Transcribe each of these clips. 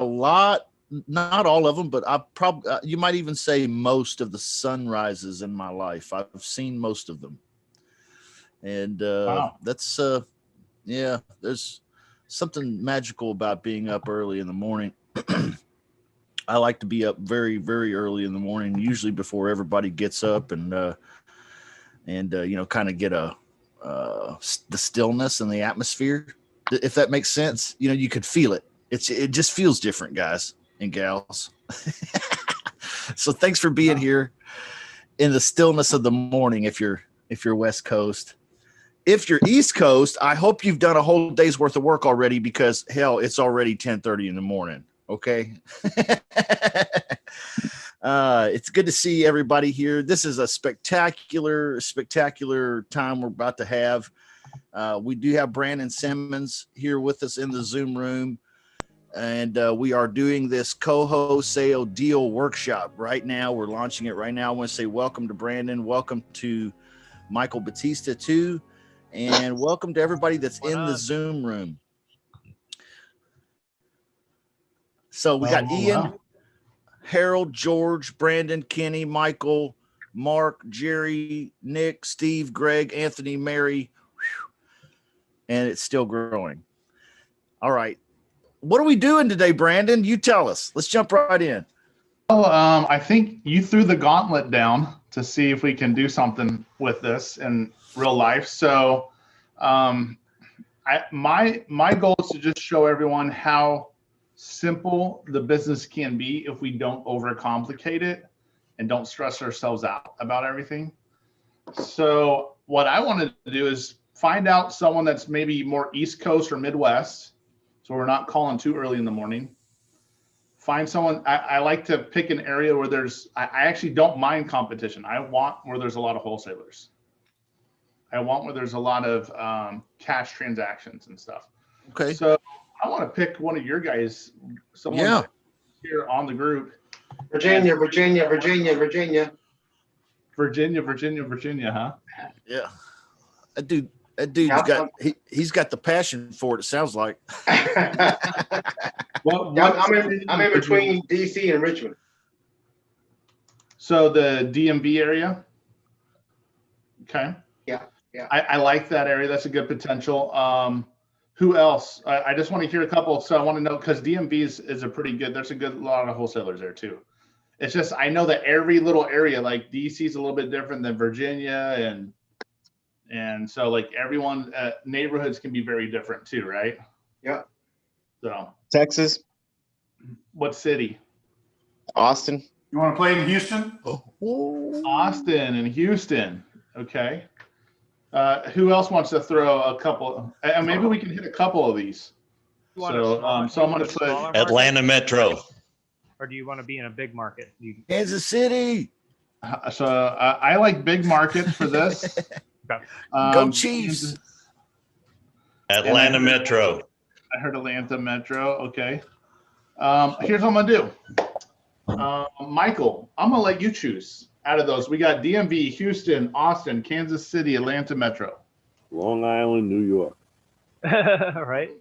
lot, not all of them, but I probably you might even say most of the sunrises in my life. I've seen most of them, and Wow. that's yeah. There's something magical about being up early in the morning. I like to be up very, very early in the morning, usually before everybody gets up, and kind of get the stillness and the atmosphere. If that makes sense, you could feel it. It just feels different, guys and gals. So thanks for being here in the stillness of the morning. If you're West Coast, if you're East Coast, I hope you've done a whole day's worth of work already, because hell, it's already 10:30 in the morning. Okay. It's good to see everybody here. This is a spectacular, spectacular time we're about to have. We do have Brandon Simmons here with us in the Zoom room, and we are doing this Coho Sale Deal Workshop right now. We're launching it right now. I want to say welcome to Brandon. Welcome to Michael Batista too. And welcome to everybody that's in the Zoom room. So we got Ian, Harold, George, Brandon, Kenny, Michael, Mark, Jerry, Nick, Steve, Greg, Anthony, Mary, and it's still growing. All right. What are we doing today, Brandon? You tell us. Let's jump right in. Well, I think you threw the gauntlet down to see if we can do something with this in real life. So my goal is to just show everyone how simple the business can be if we don't overcomplicate it and don't stress ourselves out about everything. So what I wanted to do is find out someone that's maybe more East Coast or Midwest, so we're not calling too early in the morning. Find someone. I like to pick an area where I actually don't mind competition. I want where there's a lot of wholesalers. I want where there's a lot of cash transactions and stuff. Okay. So I want to pick one of your guys, someone here on the group. Virginia, huh? Yeah. That dude's he's got the passion for it. It sounds like. I'm in between DC and Richmond. So the DMV area. Okay. Yeah. I like that area. That's a good potential. Who else? I just want to hear a couple. So I want to know, because DMV is a pretty good. There's a good lot of wholesalers there too. It's just I know that every little area, like DC, is a little bit different than Virginia, and so like everyone neighborhoods can be very different too, right? Yeah. So Texas. What city? Austin. You want to play in Houston? Austin and Houston. Okay. Who else wants to throw a couple? And maybe we can hit a couple of these. So I'm going to put Atlanta Metro. Or do you want to be in a big market? Kansas City. So I like big markets for this. Go Chiefs. Atlanta Metro. I heard Atlanta Metro. Okay. Here's what I'm going to do. Michael, I'm going to let you choose out of those. We got DMV, Houston, Austin, Kansas City, Atlanta Metro. Long Island, New York. Right.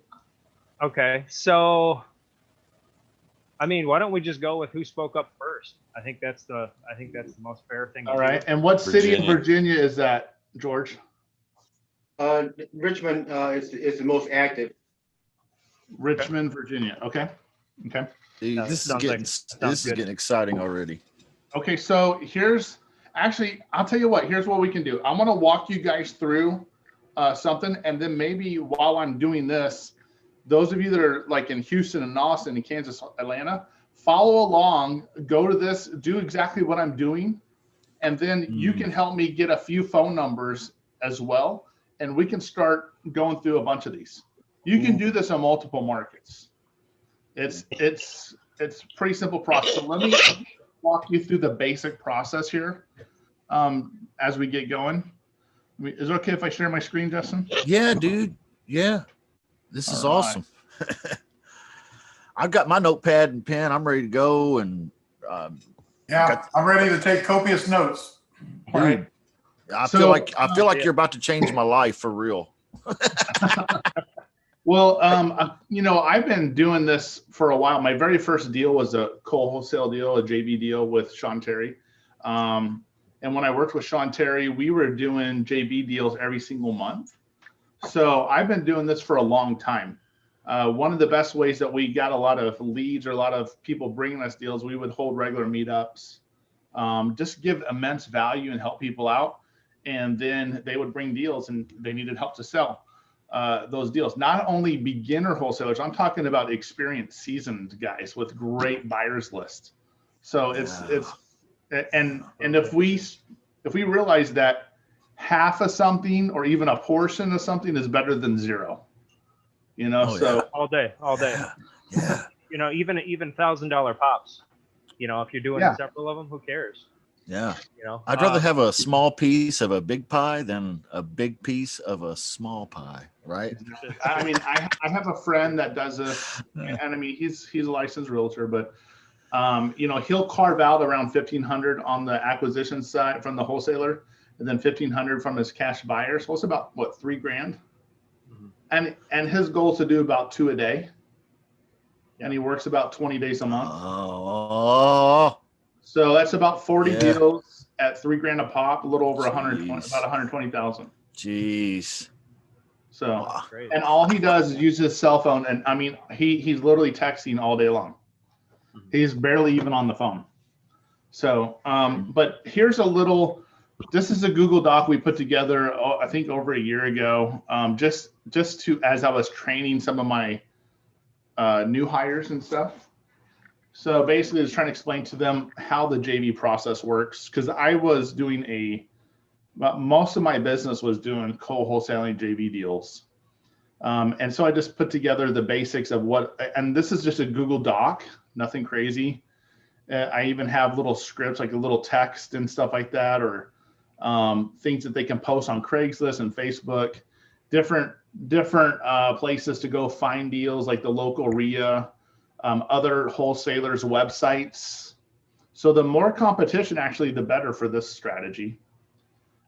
Okay. So, I mean, why don't we just go with who spoke up first? I think that's the most fair thing. All right. And what city in Virginia is that, George? Richmond is the most active. Richmond, Virginia. Okay. Dude, this is getting exciting already. Okay, so I'll tell you what, here's what we can do. I'm going to walk you guys through something, and then maybe while I'm doing this, those of you that are like in Houston and Austin and Kansas, Atlanta, follow along, go to this, do exactly what I'm doing, and then you can help me get a few phone numbers as well, and we can start going through a bunch of these. You can do this on multiple markets. It's a pretty simple process. So let me walk you through the basic process here as we get going. Is it okay if I share my screen, Justin? Yeah, dude. Yeah. This is awesome. I've got my notepad and pen. I'm ready to go. And I'm ready to take copious notes. Dude, right. I feel like you're about to change my life for real. Well, I've been doing this for a while. My very first deal was a coal wholesale deal, a JV deal with Sean Terry. And when I worked with Sean Terry, we were doing JV deals every single month. So I've been doing this for a long time. One of the best ways that we got a lot of leads or a lot of people bringing us deals, we would hold regular meetups, just give immense value and help people out. And then they would bring deals and they needed help to sell those deals. Not only beginner wholesalers, I'm talking about experienced, seasoned guys with great buyers list. So it's if we realize that half of something or even a portion of something is better than zero, all day. Yeah. Even $1,000 pops. If you're doing several of them, who cares? Yeah. I'd rather have a small piece of a big pie than a big piece of a small pie, right? I mean, I have a friend that does this, and I mean, he's a licensed realtor, but he'll carve out around 1,500 on the acquisition side from the wholesaler, and then 1,500 from his cash buyers. So it's about what, $3,000, and his goal is to do about 2 a day, and he works about 20 days a month. Oh. So that's about 40 deals at $3,000 a pop, a little over 120, about 120,000. Jeez. So, and all he does is use his cell phone, and I mean, he's literally texting all day long. He's barely even on the phone. So, but here's this is a Google Doc we put together, I think over a year ago, just to, as I was training some of my new hires and stuff. So basically, I was trying to explain to them how the JV process works, because I was doing most of my business was doing co-wholesaling JV deals. And so I just put together the basics of and this is just a Google Doc, nothing crazy. I even have little scripts, like a little text and stuff like that, or things that they can post on Craigslist and Facebook, different places to go find deals, like the local RIA, other wholesalers' websites. So the more competition, actually, the better for this strategy.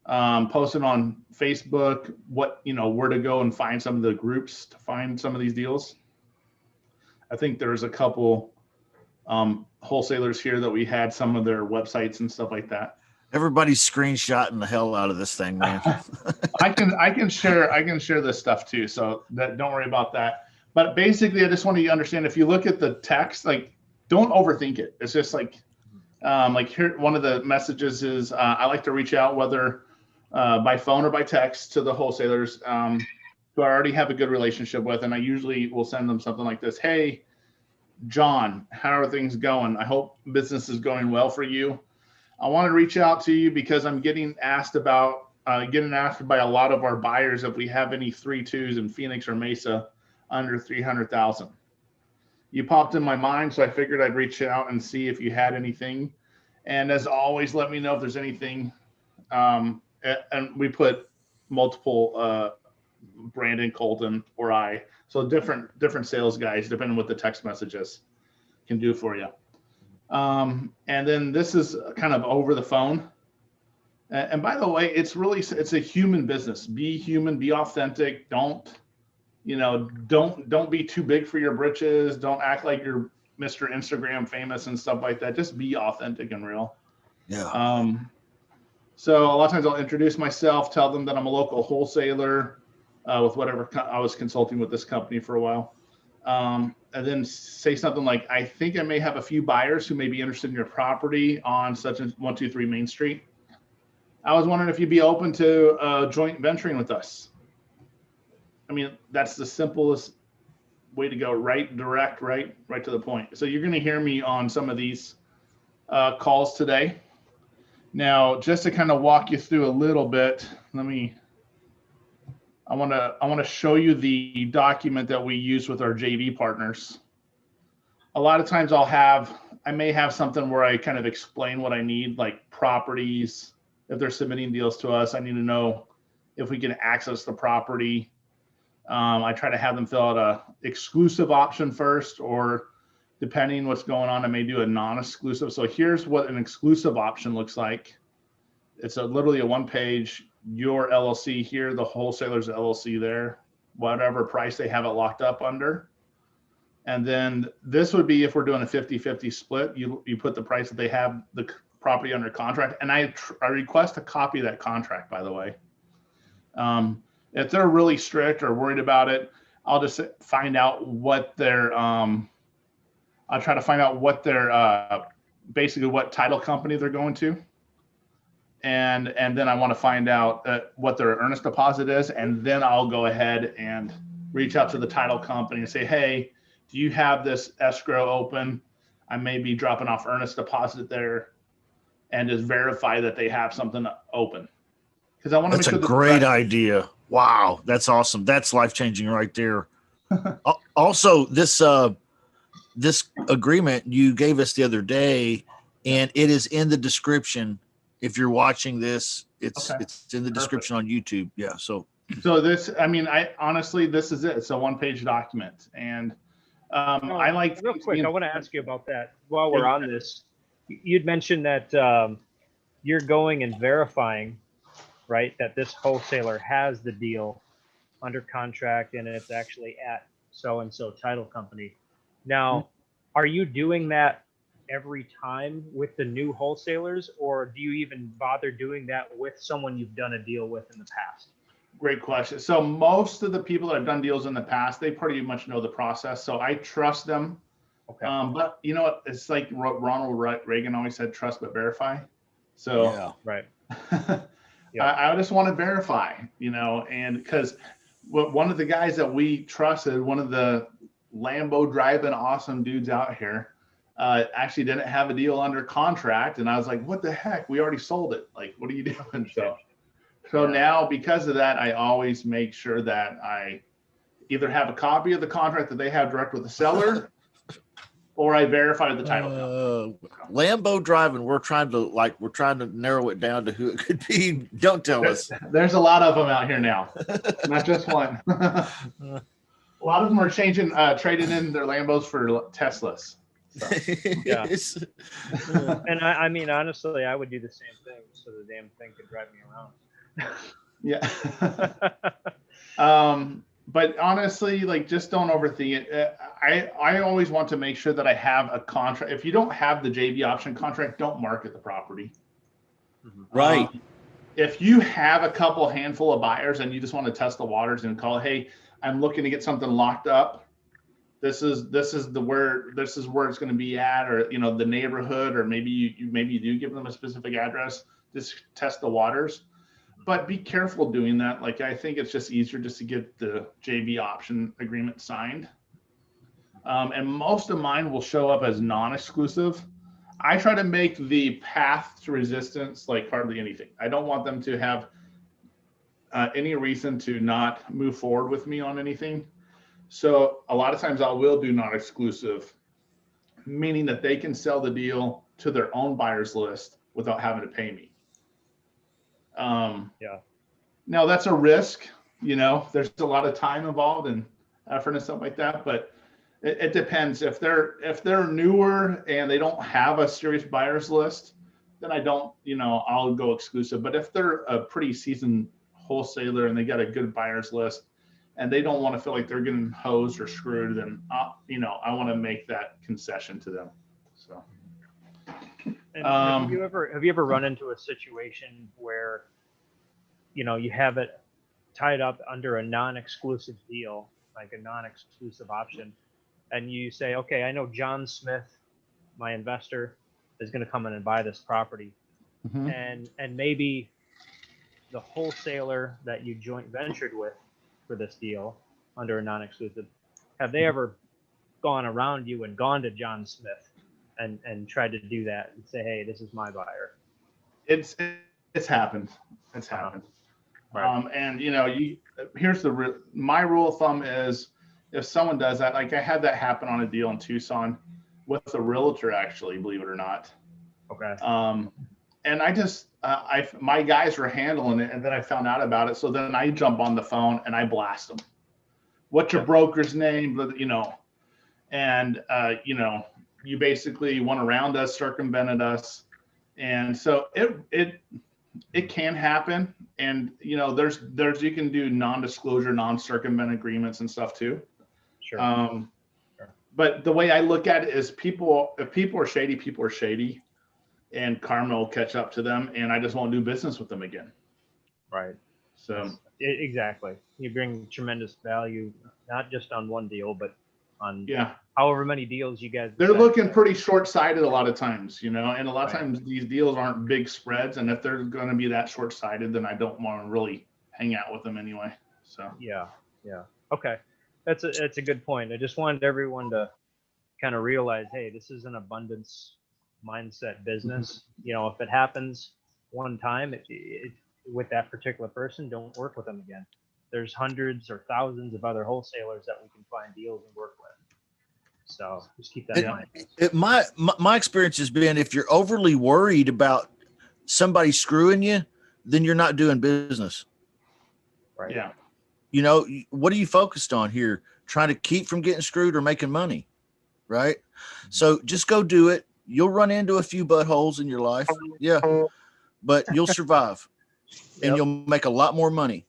Posting on Facebook, where to go and find some of the groups to find some of these deals. I think there's a couple wholesalers here that we had some of their websites and stuff like that. Everybody's screenshotting the hell out of this thing, man. I can share this stuff too, so don't worry about that. But basically, I just want you to understand, if you look at the text, like, don't overthink it. It's just like here, one of the messages is, I like to reach out, whether by phone or by text, to the wholesalers who I already have a good relationship with. And I usually will send them something like this. Hey, John, how are things going? I hope business is going well for you. I want to reach out to you because I'm getting asked by a lot of our buyers if we have any 3.2s in Phoenix or Mesa under 300,000. You popped in my mind, so I figured I'd reach out and see if you had anything. And as always, let me know if there's anything. And we put multiple Brandon, Colton, or I. So different sales guys, depending on what the text messages can do for you. And then this is kind of over the phone. And by the way, it's a human business. Be human, be authentic. Don't be too big for your britches. Don't act like you're Mr. Instagram famous and stuff like that. Just be authentic and real. Yeah. So a lot of times I'll introduce myself, tell them that I'm a local wholesaler with whatever I was consulting with this company for a while. And then say something like, I think I may have a few buyers who may be interested in your property on such as 123 Main Street. I was wondering if you'd be open to joint venturing with us. I mean, that's the simplest way to go, right to the point. So you're going to hear me on some of these calls today. Now, just to kind of walk you through a little bit, I want to show you the document that we use with our JV partners. A lot of times I may have something where I kind of explain what I need, like properties. If they're submitting deals to us, I need to know if we can access the property. I try to have them fill out a exclusive option first, or depending what's going on, I may do a non-exclusive. So here's what an exclusive option looks like. It's literally a one-page, your LLC here, the wholesaler's LLC there, whatever price they have it locked up under. And then this would be if we're doing a 50-50 split, you put the price that they have the property under contract. And I request a copy of that contract, by the way. If they're really strict or worried about it, I'll just find out what their, I'll try to find out what their, basically what title company they're going to. And then I want to find out what their earnest deposit is. And then I'll go ahead and reach out to the title company and say, hey, do you have this escrow open? I may be dropping off earnest deposit there, and just verify that they have something open. Because I want to make That's sure a great idea. Wow, that's awesome. That's life-changing right there. Also, this agreement you gave us the other day, and it is in the description. If you're watching this, it's in the description on YouTube. Yeah. So this, I mean, honestly, this is it. It's a one-page document, and I like real quick. I want to ask you about that while we're on this. You'd mentioned that you're going and verifying, right, that this wholesaler has the deal under contract and it's actually at so-and-so title company. Now, are you doing that every time with the new wholesalers, or do you even bother doing that with someone you've done a deal with in the past? Great question. So most of the people that have done deals in the past, they pretty much know the process. So I trust them. Okay. But you know what? It's like Ronald Reagan always said, trust but verify. So yeah. Right. Yeah. I just want to verify, and because one of the guys that we trusted, one of the Lambo driving awesome dudes out here, actually didn't have a deal under contract. And I was like, what the heck? We already sold it. Like, what are you doing? So now, because of that, I always make sure that I either have a copy of the contract that they have direct with the seller, or I verify the title. Lambo driving. We're trying to narrow it down to who it could be. Don't tell us. There's a lot of them out here now, not just one. A lot of them are trading in their Lambos for Teslas. So. Yeah. And I mean, honestly, I would do the same thing so the damn thing could drive me around. Yeah. But honestly, like, just don't overthink it. I always want to make sure that I have a contract. If you don't have the JV option contract, don't market the property. Right. If you have a handful of buyers and you just want to test the waters and call, hey, I'm looking to get something locked up. This is where it's going to be at, or the neighborhood, or maybe you do give them a specific address. Just test the waters. But be careful doing that. Like, I think it's just easier just to get the JV option agreement signed. And most of mine will show up as non-exclusive. I try to make the path to resistance like hardly anything. I don't want them to have any reason to not move forward with me on anything. So a lot of times I will do non-exclusive, meaning that they can sell the deal to their own buyers list without having to pay me. Yeah. Now that's a risk, there's a lot of time involved and effort and stuff like that, but it depends. If they're newer and they don't have a serious buyers list, then I don't, I'll go exclusive. But if they're a pretty seasoned wholesaler and they got a good buyers list and they don't want to feel like they're getting hosed or screwed, then I want to make that concession to them. So. And have you ever run into a situation where, you have it tied up under a non-exclusive deal, like a non-exclusive option, and you say, okay, I know John Smith, my investor, is going to come in and buy this property, and maybe the wholesaler that you joint ventured with for this deal under a non-exclusive, have they ever gone around you and gone to John Smith and tried to do that and say, hey, this is my buyer? It's happened. It's happened. Right. And here's my rule of thumb is, if someone does that, like I had that happen on a deal in Tucson with a realtor, actually, believe it or not. Okay. And I just, my guys were handling it, and then I found out about it. So then I jump on the phone and I blast them. What's your broker's name? And you basically went around us, circumvented us. And so it can happen, and there's you can do non-disclosure, non-circumvent agreements and stuff too. Sure. Sure. But the way I look at it is, if people are shady, people are shady, and karma will catch up to them, and I just won't do business with them again. Right. So Exactly. You bring tremendous value, not just on one deal, but on yeah, however many deals you guys. they're looking pretty short-sighted a lot of times, and a lot of Right. times these deals aren't big spreads, and if they're going to be that short-sighted, then I don't want to really hang out with them anyway. So Yeah. Okay. That's a good point. I just wanted everyone to kind of realize, hey, this is an abundance mindset business. If it happens one time, it with that particular person, don't work with them again. There's hundreds or thousands of other wholesalers that we can find deals and work with. So just keep that in mind. My experience has been, if you're overly worried about somebody screwing you, then you're not doing business. Right. yeah, What are you focused on here? Trying to keep from getting screwed or making money, right? So just go do it. You'll run into a few buttholes in your life, yeah, but you'll survive, and Yep. you'll make a lot more money.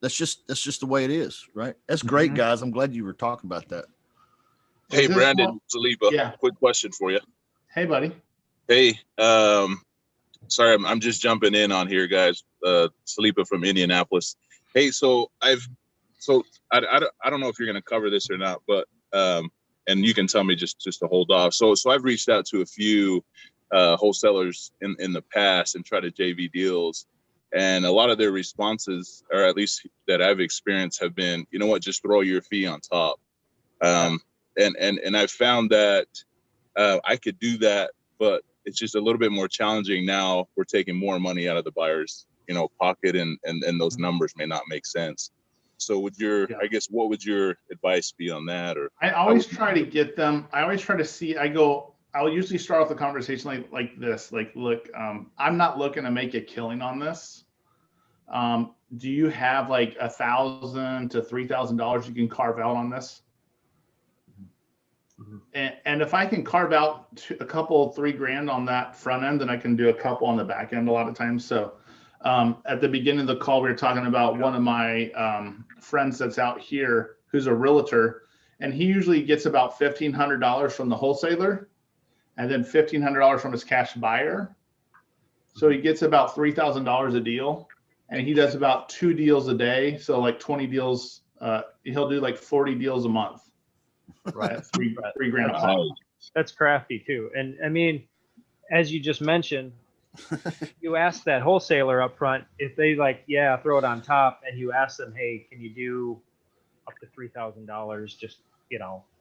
That's just the way it is, right? That's great, Mhm. guys. I'm glad you were talking about that. Hey, Is this Brandon one- Saliba, Yeah. quick question for you. Hey, buddy. Hey, sorry, I'm just jumping in on here, guys. Saliba from Indianapolis. Hey, so I don't know if you're going to cover this or not, but and you can tell me just to hold off. So I've reached out to a few wholesalers in the past and tried to JV deals, and a lot of their responses, or at least that I've experienced, have been, you know what, just throw your fee on top. And I found that I could do that, but it's just a little bit more challenging now. We're taking more money out of the buyer's, pocket, and those numbers may not make sense. So I guess, what would your advice be on that? Or I always try to get them. I always try to see. I'll usually start off the conversation like this. Like, look, I'm not looking to make a killing on this. Do you have like $1,000 to $3,000 you can carve out on this? And if I can carve out a couple, $3,000 on that front end, then I can do a couple on the back end a lot of times. So at the beginning of the call, we were talking about one of my friends that's out here who's a realtor, and he usually gets about $1,500 from the wholesaler and then $1,500 from his cash buyer. So he gets about $3,000 a deal, and he does about 2 deals a day. So like 20 deals, he'll do like 40 deals a month. Right. At $3,000 a pop. That's crafty too. And I mean, as you just mentioned, you ask that wholesaler up front if they throw it on top, and you ask them, hey, can you do up to $3,000? Just,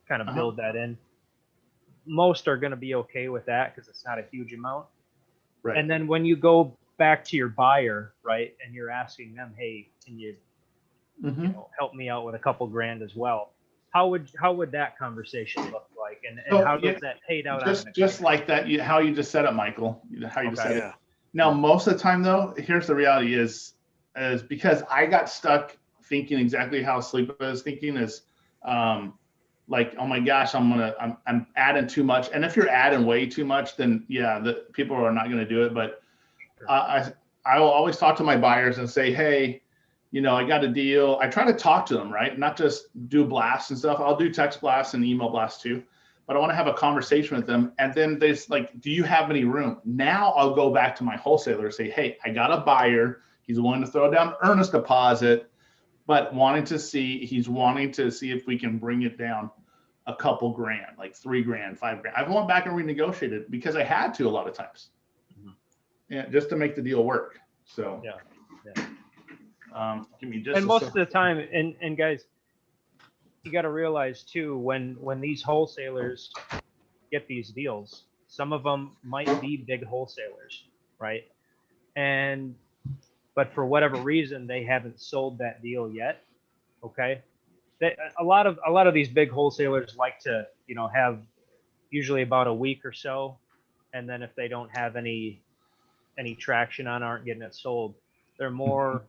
kind of build that in. Most are going to be okay with that because it's not a huge amount. Right. And then when you go back to your buyer, right, and you're asking them, hey, can you, help me out with a couple grand as well? How would that conversation look like, and how does that paid out? Just like that, how you just said it, Michael. How you just said Yeah. it. Now, most of the time, though, here's the reality: is because I got stuck thinking exactly how Saliba is thinking is, like, oh my gosh, I'm adding too much, and if you're adding way too much, then the people are not going to do it. But I will always talk to my buyers and say, hey, I got a deal. I try to talk to them, right? Not just do blasts and stuff. I'll do text blasts and email blasts too, but I want to have a conversation with them. And then there's like, do you have any room? Now I'll go back to my wholesaler and say, hey, I got a buyer. He's willing to throw down earnest deposit, but he's wanting to see if we can bring it down a couple grand, like $3,000, $5,000. I went back and renegotiated because I had to a lot of times, just to make the deal work. So Yeah. give me just And most of the time, and guys, you got to realize too, when these wholesalers get these deals, some of them might be big wholesalers, right? But for whatever reason, they haven't sold that deal yet. Okay. A lot of these big wholesalers like to, have usually about a week or so. And then if they don't have any traction on, aren't getting it sold, they're more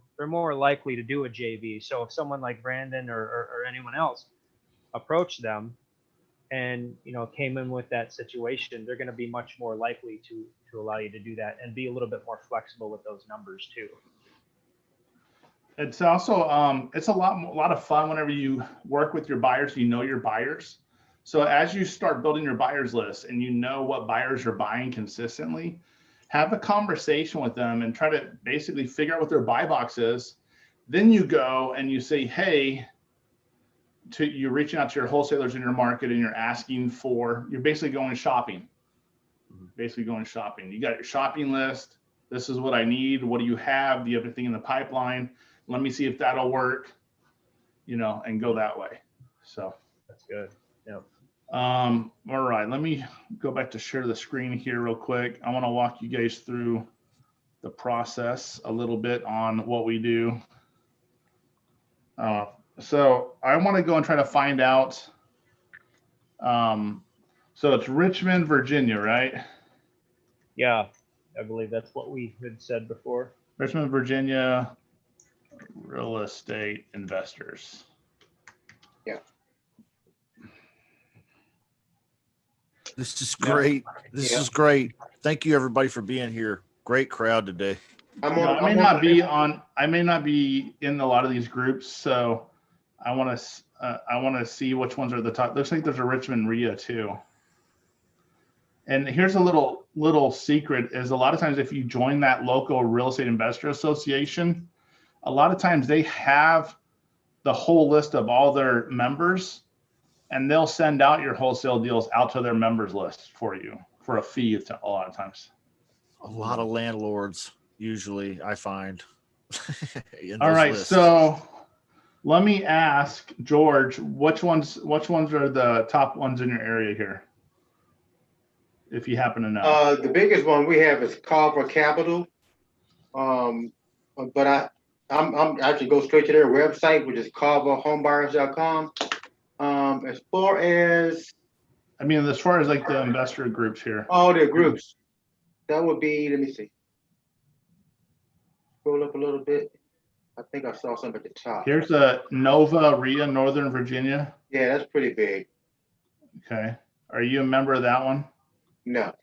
likely to do a JV. So if someone like Brandon or anyone else approach them and came in with that situation, they're going to be much more likely to allow you to do that and be a little bit more flexible with those numbers too. It's also it's a lot of fun whenever you work with your buyers. You know your buyers, so as you start building your buyers list and you know what buyers are buying consistently, have a conversation with them and try to basically figure out what their buy box is. Then you go and you say, hey, you're reaching out to your wholesalers in your market and you're basically going shopping. Basically going shopping. You got your shopping list. This is what I need. What do you have? Do you have anything in the pipeline? Let me see if that'll work, and go that way. So that's good. Yep. All right, let me go back to share the screen here real quick. I want to walk you guys through the process a little bit on what we do. So I want to go and try to find out. So it's Richmond, Virginia, right? Yeah, I believe that's what we had said before. Richmond, Virginia, real estate investors. Yeah. This is great. This is great. Thank you everybody for being here. Great crowd today. I may not be in a lot of these groups, so I want to see which ones are the top. Looks like there's a Richmond RIA too. And here's a little secret: is a lot of times if you join that local real estate investor association, a lot of times they have the whole list of all their members, and they'll send out your wholesale deals out to their members list for you for a fee. A lot of times. A lot of landlords usually, I find. All right, lists. so let me ask George, which ones are the top ones in your area here, if you happen to know? The biggest one we have is Carver Capital. But I'm actually go straight to their website, which is carverhomebuyers.com. As far as like the investor groups here. all their groups, that would be, let me see. Scroll up a little bit. I think I saw something at the top. Here's a Nova RIA, Northern Virginia. Yeah, that's pretty big. Okay. Are you a member of that one? No.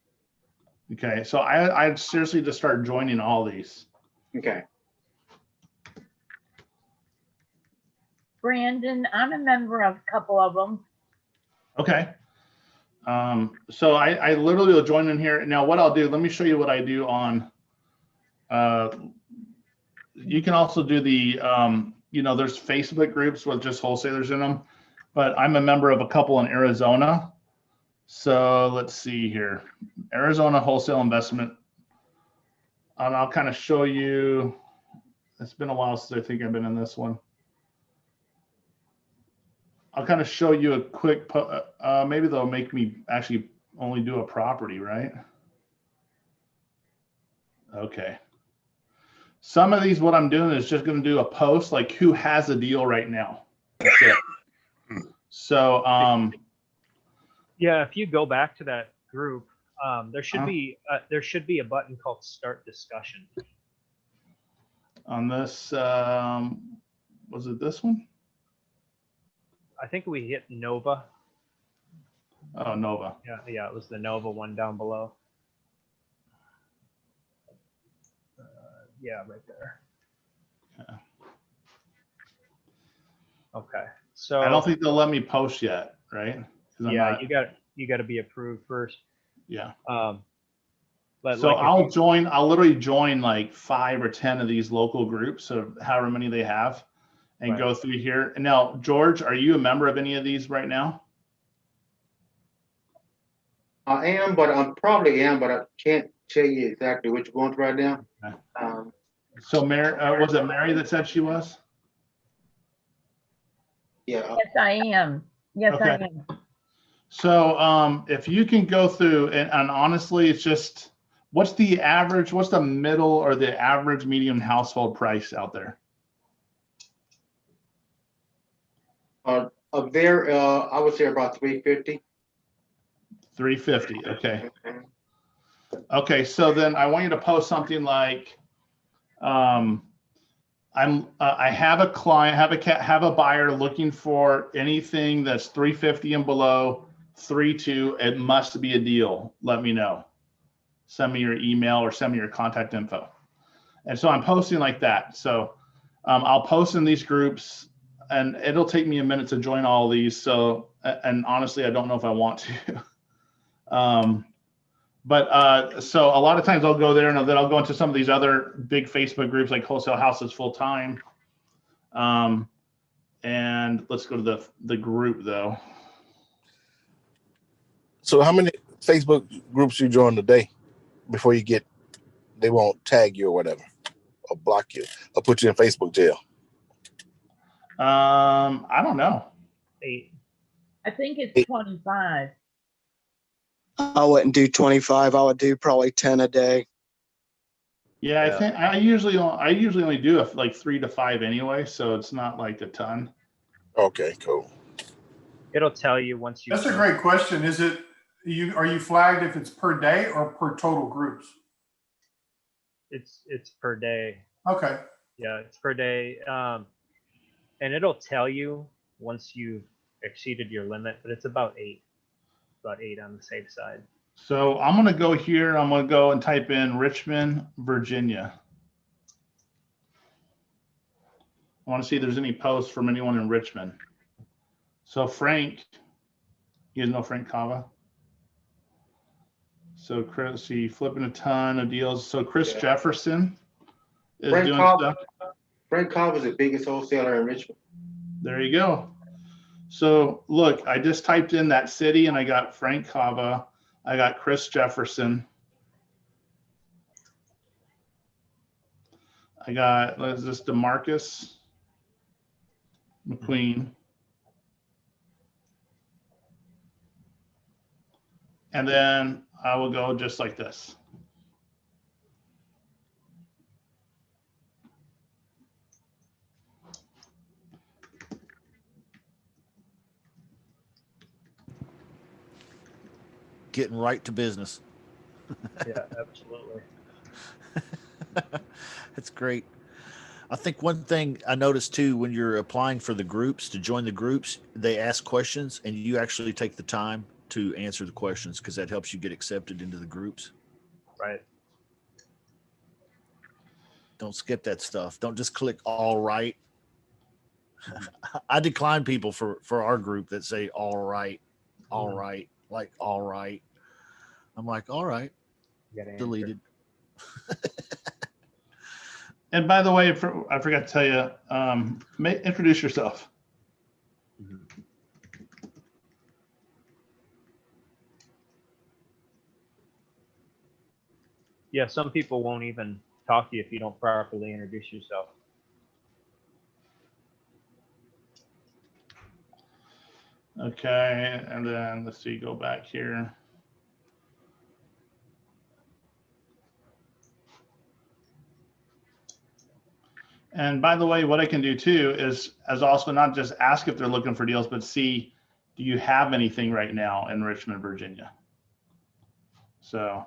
Okay. So I'd seriously just start joining all these. Okay. Brandon, I'm a member of a couple of them. Okay. So I literally will join in here. Now what I'll do, let me show you what I do on, you can also do the, there's Facebook groups with just wholesalers in them, but I'm a member of a couple in Arizona. So let's see here, Arizona Wholesale Investment. And I'll kind of show you, it's been a while since I think I've been in this one. I'll kind of show you a quick, maybe they'll make me actually only do a property, right? Okay. Some of these, what I'm doing is just going to do a post, like who has a deal right now. That's it. So, yeah, if you go back to that group, there should be a button called Start Discussion. On this, was it this one? I think we hit Nova. Oh, Nova. Yeah, it was the Nova one down below. Yeah, right there. Yeah. Okay, so I don't think they'll let me post yet, right? Yeah, you got to be approved first. Yeah. But so like I'll literally join like 5 or 10 of these local groups of however many they have, and go through here. And now, George, are you a member of any of these right now? I am, but I can't tell you exactly which ones right now. Okay. So Mary, was it Mary that said she was? Yeah. Yes, I am. Yes, Okay. I am. So if you can go through, and honestly, it's just, what's the middle or the average medium household price out there? Up there, I would say about 350. 350. Okay. Okay. So then I want you to post something like, I have a client, have a buyer looking for anything that's 350 and below, 32, it must be a deal. Let me know. Send me your email or send me your contact info. And so I'm posting like that. So I'll post in these groups, and it'll take me a minute to join all of these. So, and honestly, I don't know if I want to. So a lot of times I'll go there, and then I'll go into some of these other big Facebook groups like Wholesale Houses Full Time. And let's go to the group though. So how many Facebook groups you join a day before they won't tag you or whatever, or block you, or put you in Facebook jail? I don't know. 8. I think it's 25. I wouldn't do 25. I would do probably 10 a day. Yeah, I think I usually only do like 3 to 5 anyway, so it's not like a ton. Okay, cool. It'll tell you once you. That's a great question. Are you flagged if it's per day or per total groups? It's per day. Okay. Yeah, it's per day. And it'll tell you once you've exceeded your limit, but it's about 8. About 8 on the safe side. So I'm gonna go here. I'm gonna go and type in Richmond, Virginia. I want to see if there's any posts from anyone in Richmond. So Frank, you guys know Frank Cava? So Chris, he flipping a ton of deals. So Chris Jefferson is Frank doing Cava, stuff. Frank Cava is the biggest wholesaler in Richmond. There you go. So look, I just typed in that city and I got Frank Cava. I got Chris Jefferson. I got, what is this, DeMarcus McQueen. And then I will go just like this. Getting right to business. Yeah, absolutely. That's great. I think one thing I noticed too, when you're applying for the groups, to join the groups, they ask questions and you actually take the time to answer the questions because that helps you get accepted into the groups. Right. Don't skip that stuff. Don't just click all right. I decline people for our group that say all right, like all right. I'm like, all right, deleted. And by the way, I forgot to tell you, introduce yourself. Yeah, some people won't even talk to you if you don't properly introduce yourself. Okay, and then let's see, go back here. And by the way, what I can do too is also not just ask if they're looking for deals, but see, do you have anything right now in Richmond, Virginia? So.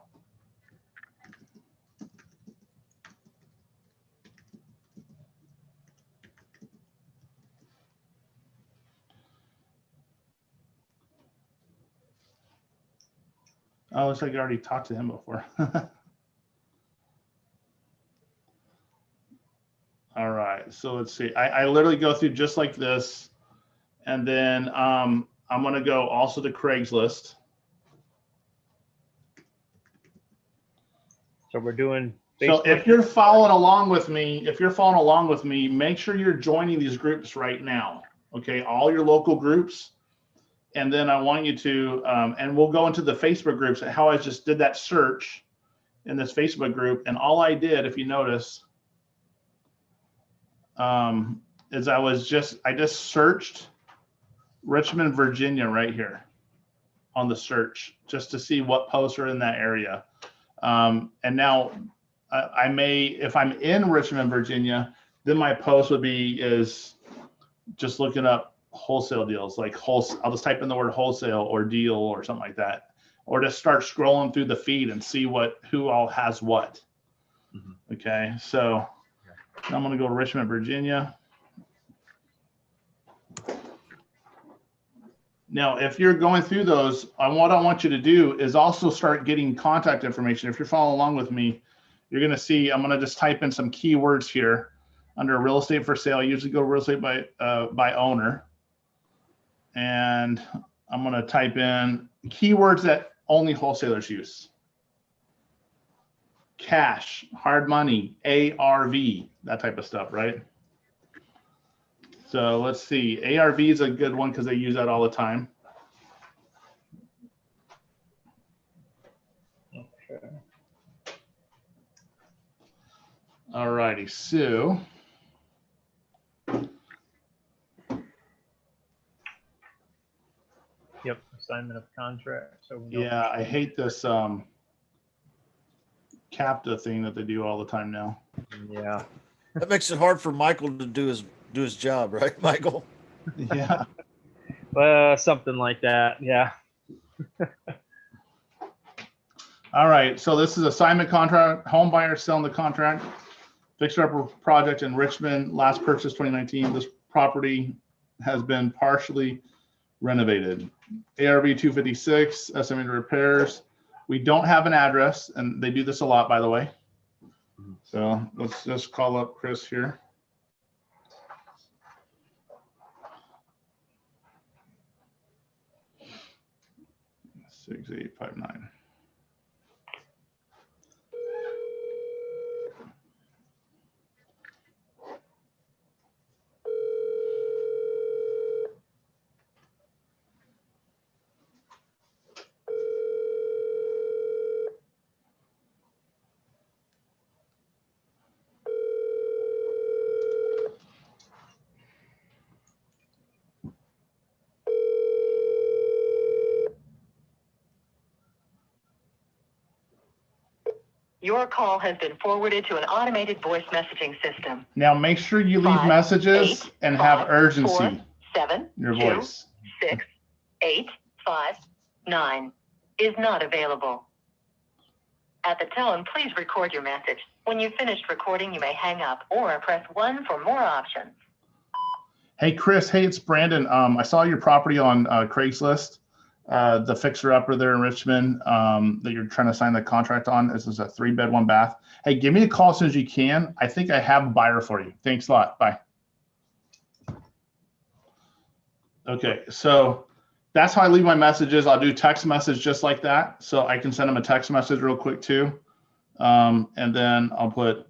Oh, looks like I already talked to him before. All right, so let's see. I literally go through just like this, and then I'm going to go also to Craigslist. So we're doing Facebook. So if you're following along with me, make sure you're joining these groups right now. Okay, all your local groups. And then I want you to, and we'll go into the Facebook groups, how I just did that search in this Facebook group. And all I did, if you notice, is I just searched Richmond, Virginia right here on the search just to see what posts are in that area. And now I may, if I'm in Richmond, Virginia, then my post would is just looking up wholesale deals, like I'll just type in the word wholesale or deal or something like that, or just start scrolling through the feed and see who all has what. Mm-hmm. Okay, so I'm going to go to Richmond, Virginia. Now, if you're going through those, what I want you to do is also start getting contact information. If you're following along with me, you're going to see, I'm going to just type in some keywords here under real estate for sale. I usually go real estate by owner. And I'm going to type in keywords that only wholesalers use. Cash, hard money, ARV, that type of stuff, right? So let's see. ARV is a good one because they use that all the time. Okay. All righty. So Yep. Assignment of contract. So we know yeah, I hate this CAPTA thing that they do all the time now. Yeah. That makes it hard for Michael to do his job, right, Michael? Yeah. Something like that. Yeah. All right. So this is assignment contract. Home buyer selling the contract. Fixer upper project in Richmond. Last purchase 2019. This property has been partially renovated. ARV 256. Estimated repairs. We don't have an address, and they do this a lot, by the way. So let's just call up Chris here. 6859. Your call has been forwarded to an automated voice messaging system. Now make sure you leave 5, messages 8, and 5, have urgency 4, 7, in your 2, voice. 6, 8, 5, 9 is not available. At the tone, please record your message. When you've finished recording, you may hang up or press 1 for more options. Hey, Chris. Hey, it's Brandon. I saw your property on Craigslist, the fixer upper there in Richmond that you're trying to sign the contract on. This is a 3-bed, 1-bath. Hey, give me a call as soon as you can. I think I have a buyer for you. Thanks a lot. Bye. Okay, so that's how I leave my messages. I'll do text message just like that. So I can send them a text message real quick too. And then I'll put,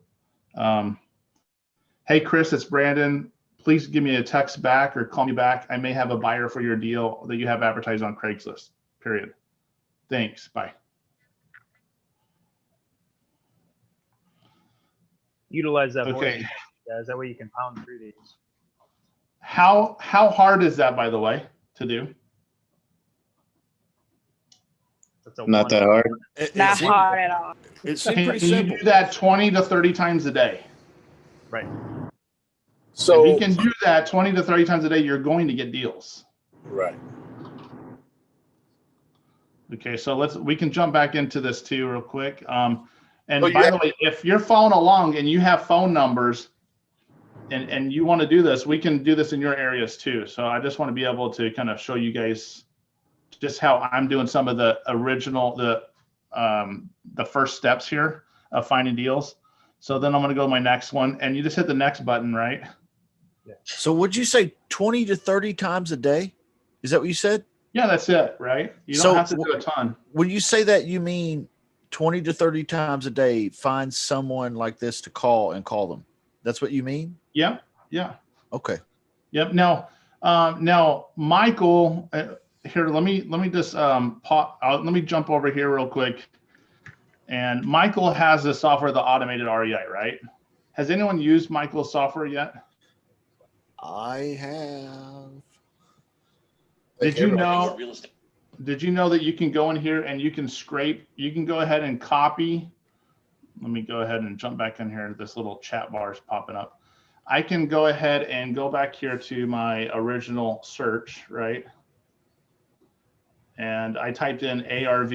hey, Chris, it's Brandon. Please give me a text back or call me back. I may have a buyer for your deal that you have advertised on Craigslist, period. Thanks, bye. Utilize that. Okay. Voice. Yeah, is that way you can pound through these? How hard is that, by the way, to do? Not that hard. Not hard at all. It seems Can pretty you simple. do that 20 to 30 times a day? Right. So if you can do that 20 to 30 times a day, you're going to get deals. right. Okay, so we can jump back into this too real quick. And Oh, by yeah. the way, if you're following along and you have phone numbers and you want to do this, we can do this in your areas too. So I just want to be able to kind of show you guys just how I'm doing some of the original, the first steps here of finding deals. So then I'm going to go to my next one, and you just hit the next button, right? So would you say 20 to 30 times a day? Is that what you said? Yeah, that's it, right? You don't So have to do a ton. When you say that, you mean 20 to 30 times a day, find someone like this to call and call them. That's what you mean? Yep. Yeah. Okay. Yep. Now, Michael, here, let me just let me jump over here real quick. And Michael has the software, the automated REI, right? Has anyone used Michael's software yet? I have. Did you know that you can go in here and you can scrape, you can go ahead and copy. Let me go ahead and jump back in here. This little chat bar is popping up. I can go ahead and go back here to my original search, right? And I typed in ARV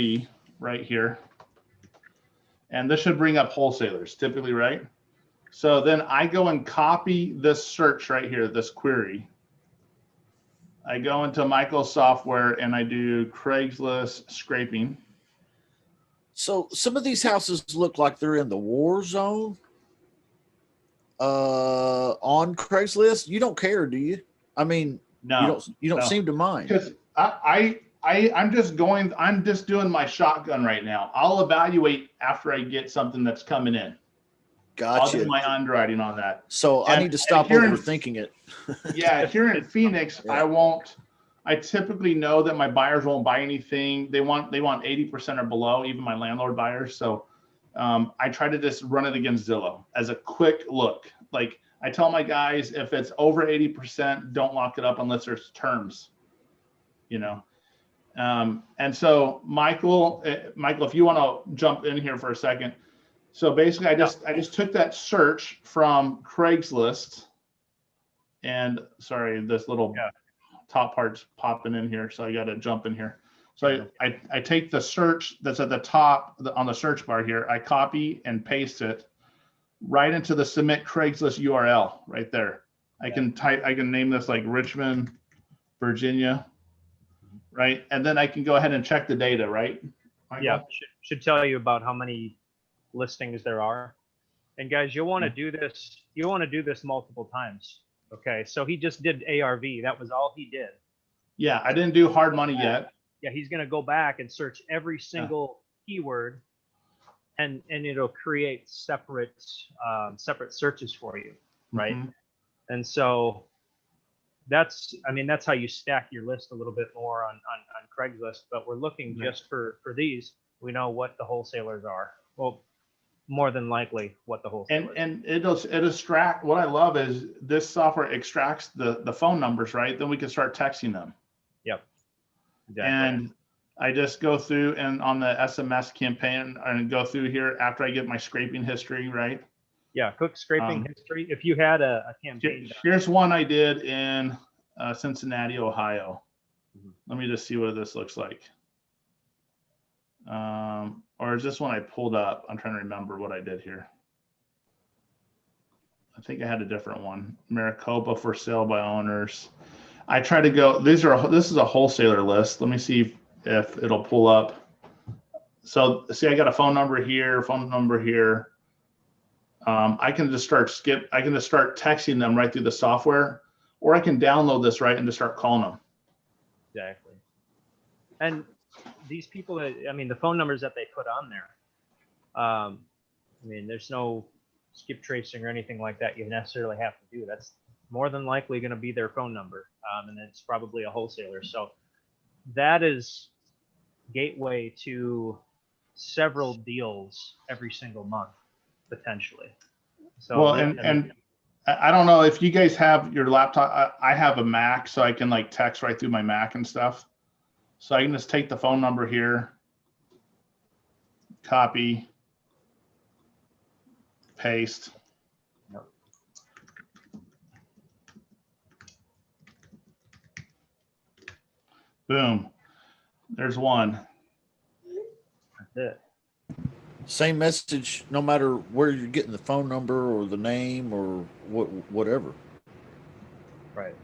right here. And this should bring up wholesalers typically, right? So then I go and copy this search right here, this query. I go into Michael's software and I do Craigslist scraping. So some of these houses look like they're in the war zone. On Craigslist, you don't care, do you? I mean, No, you don't no. seem to mind. Because I'm just doing my shotgun right now. I'll evaluate after I get something that's coming in. I'll do Gotcha. my underwriting on that. So I And- need to stop here in- overthinking it. Yeah, here in Phoenix, Yeah. I typically know that my buyers won't buy anything. They want 80% or below, even my landlord buyers. So I try to just run it against Zillow as a quick look. Like I tell my guys, if it's over 80%, don't lock it up unless there's terms, you know? And so Michael, if you want to jump in here for a second. So basically I just took that search from Craigslist and sorry, this little top part's popping in here. So I got to jump in here. So I take the search that's at the top on the search bar here. I copy and paste it right into the submit Craigslist URL right there. I can name this like Richmond, Virginia, right? And then I can go ahead and check the data, right? Michael? Yeah, should tell you about how many listings there are. And guys, you'll want to do this. You want to do this multiple times. Okay, so he just did ARV. That was all he did. Yeah, I didn't do hard money yet. Yeah, he's going to go back and search every single keyword, and it'll create separate searches for you, right? Mhm. And so that's how you stack your list a little bit more on Craigslist. But we're looking just for these. We know what the wholesalers are. Well, more than likely what the wholesalers. And it'll extract. What I love is this software extracts the phone numbers, right? Then we can start texting them. Yep. Exactly. And I just go through and on the SMS campaign and go through here after I get my scraping history, right? Yeah, quick scraping history. If you had a campaign. Here's one I did in Cincinnati, Ohio. Let me just see what this looks like. Or is this one I pulled up? I'm trying to remember what I did here. I think I had a different one. Maricopa for sale by owners. I try to go, this is a wholesaler list. Let me see if it'll pull up. So see, I got a phone number here, I can just start texting them right through the software, or I can download this right and just start calling them. Exactly. And these people, the phone numbers that they put on there, there's no skip tracing or anything like that you necessarily have to do. That's more than likely going to be their phone number. And it's probably a wholesaler. So that is gateway to several deals every single month, potentially. So well, and I don't know if you guys have your laptop. I have a Mac, so I can like text right through my Mac and stuff. So I can just take the phone number here, copy, paste. Boom. There's one. That's it. Same message, no matter where you're getting the phone number or the name or whatever. Right.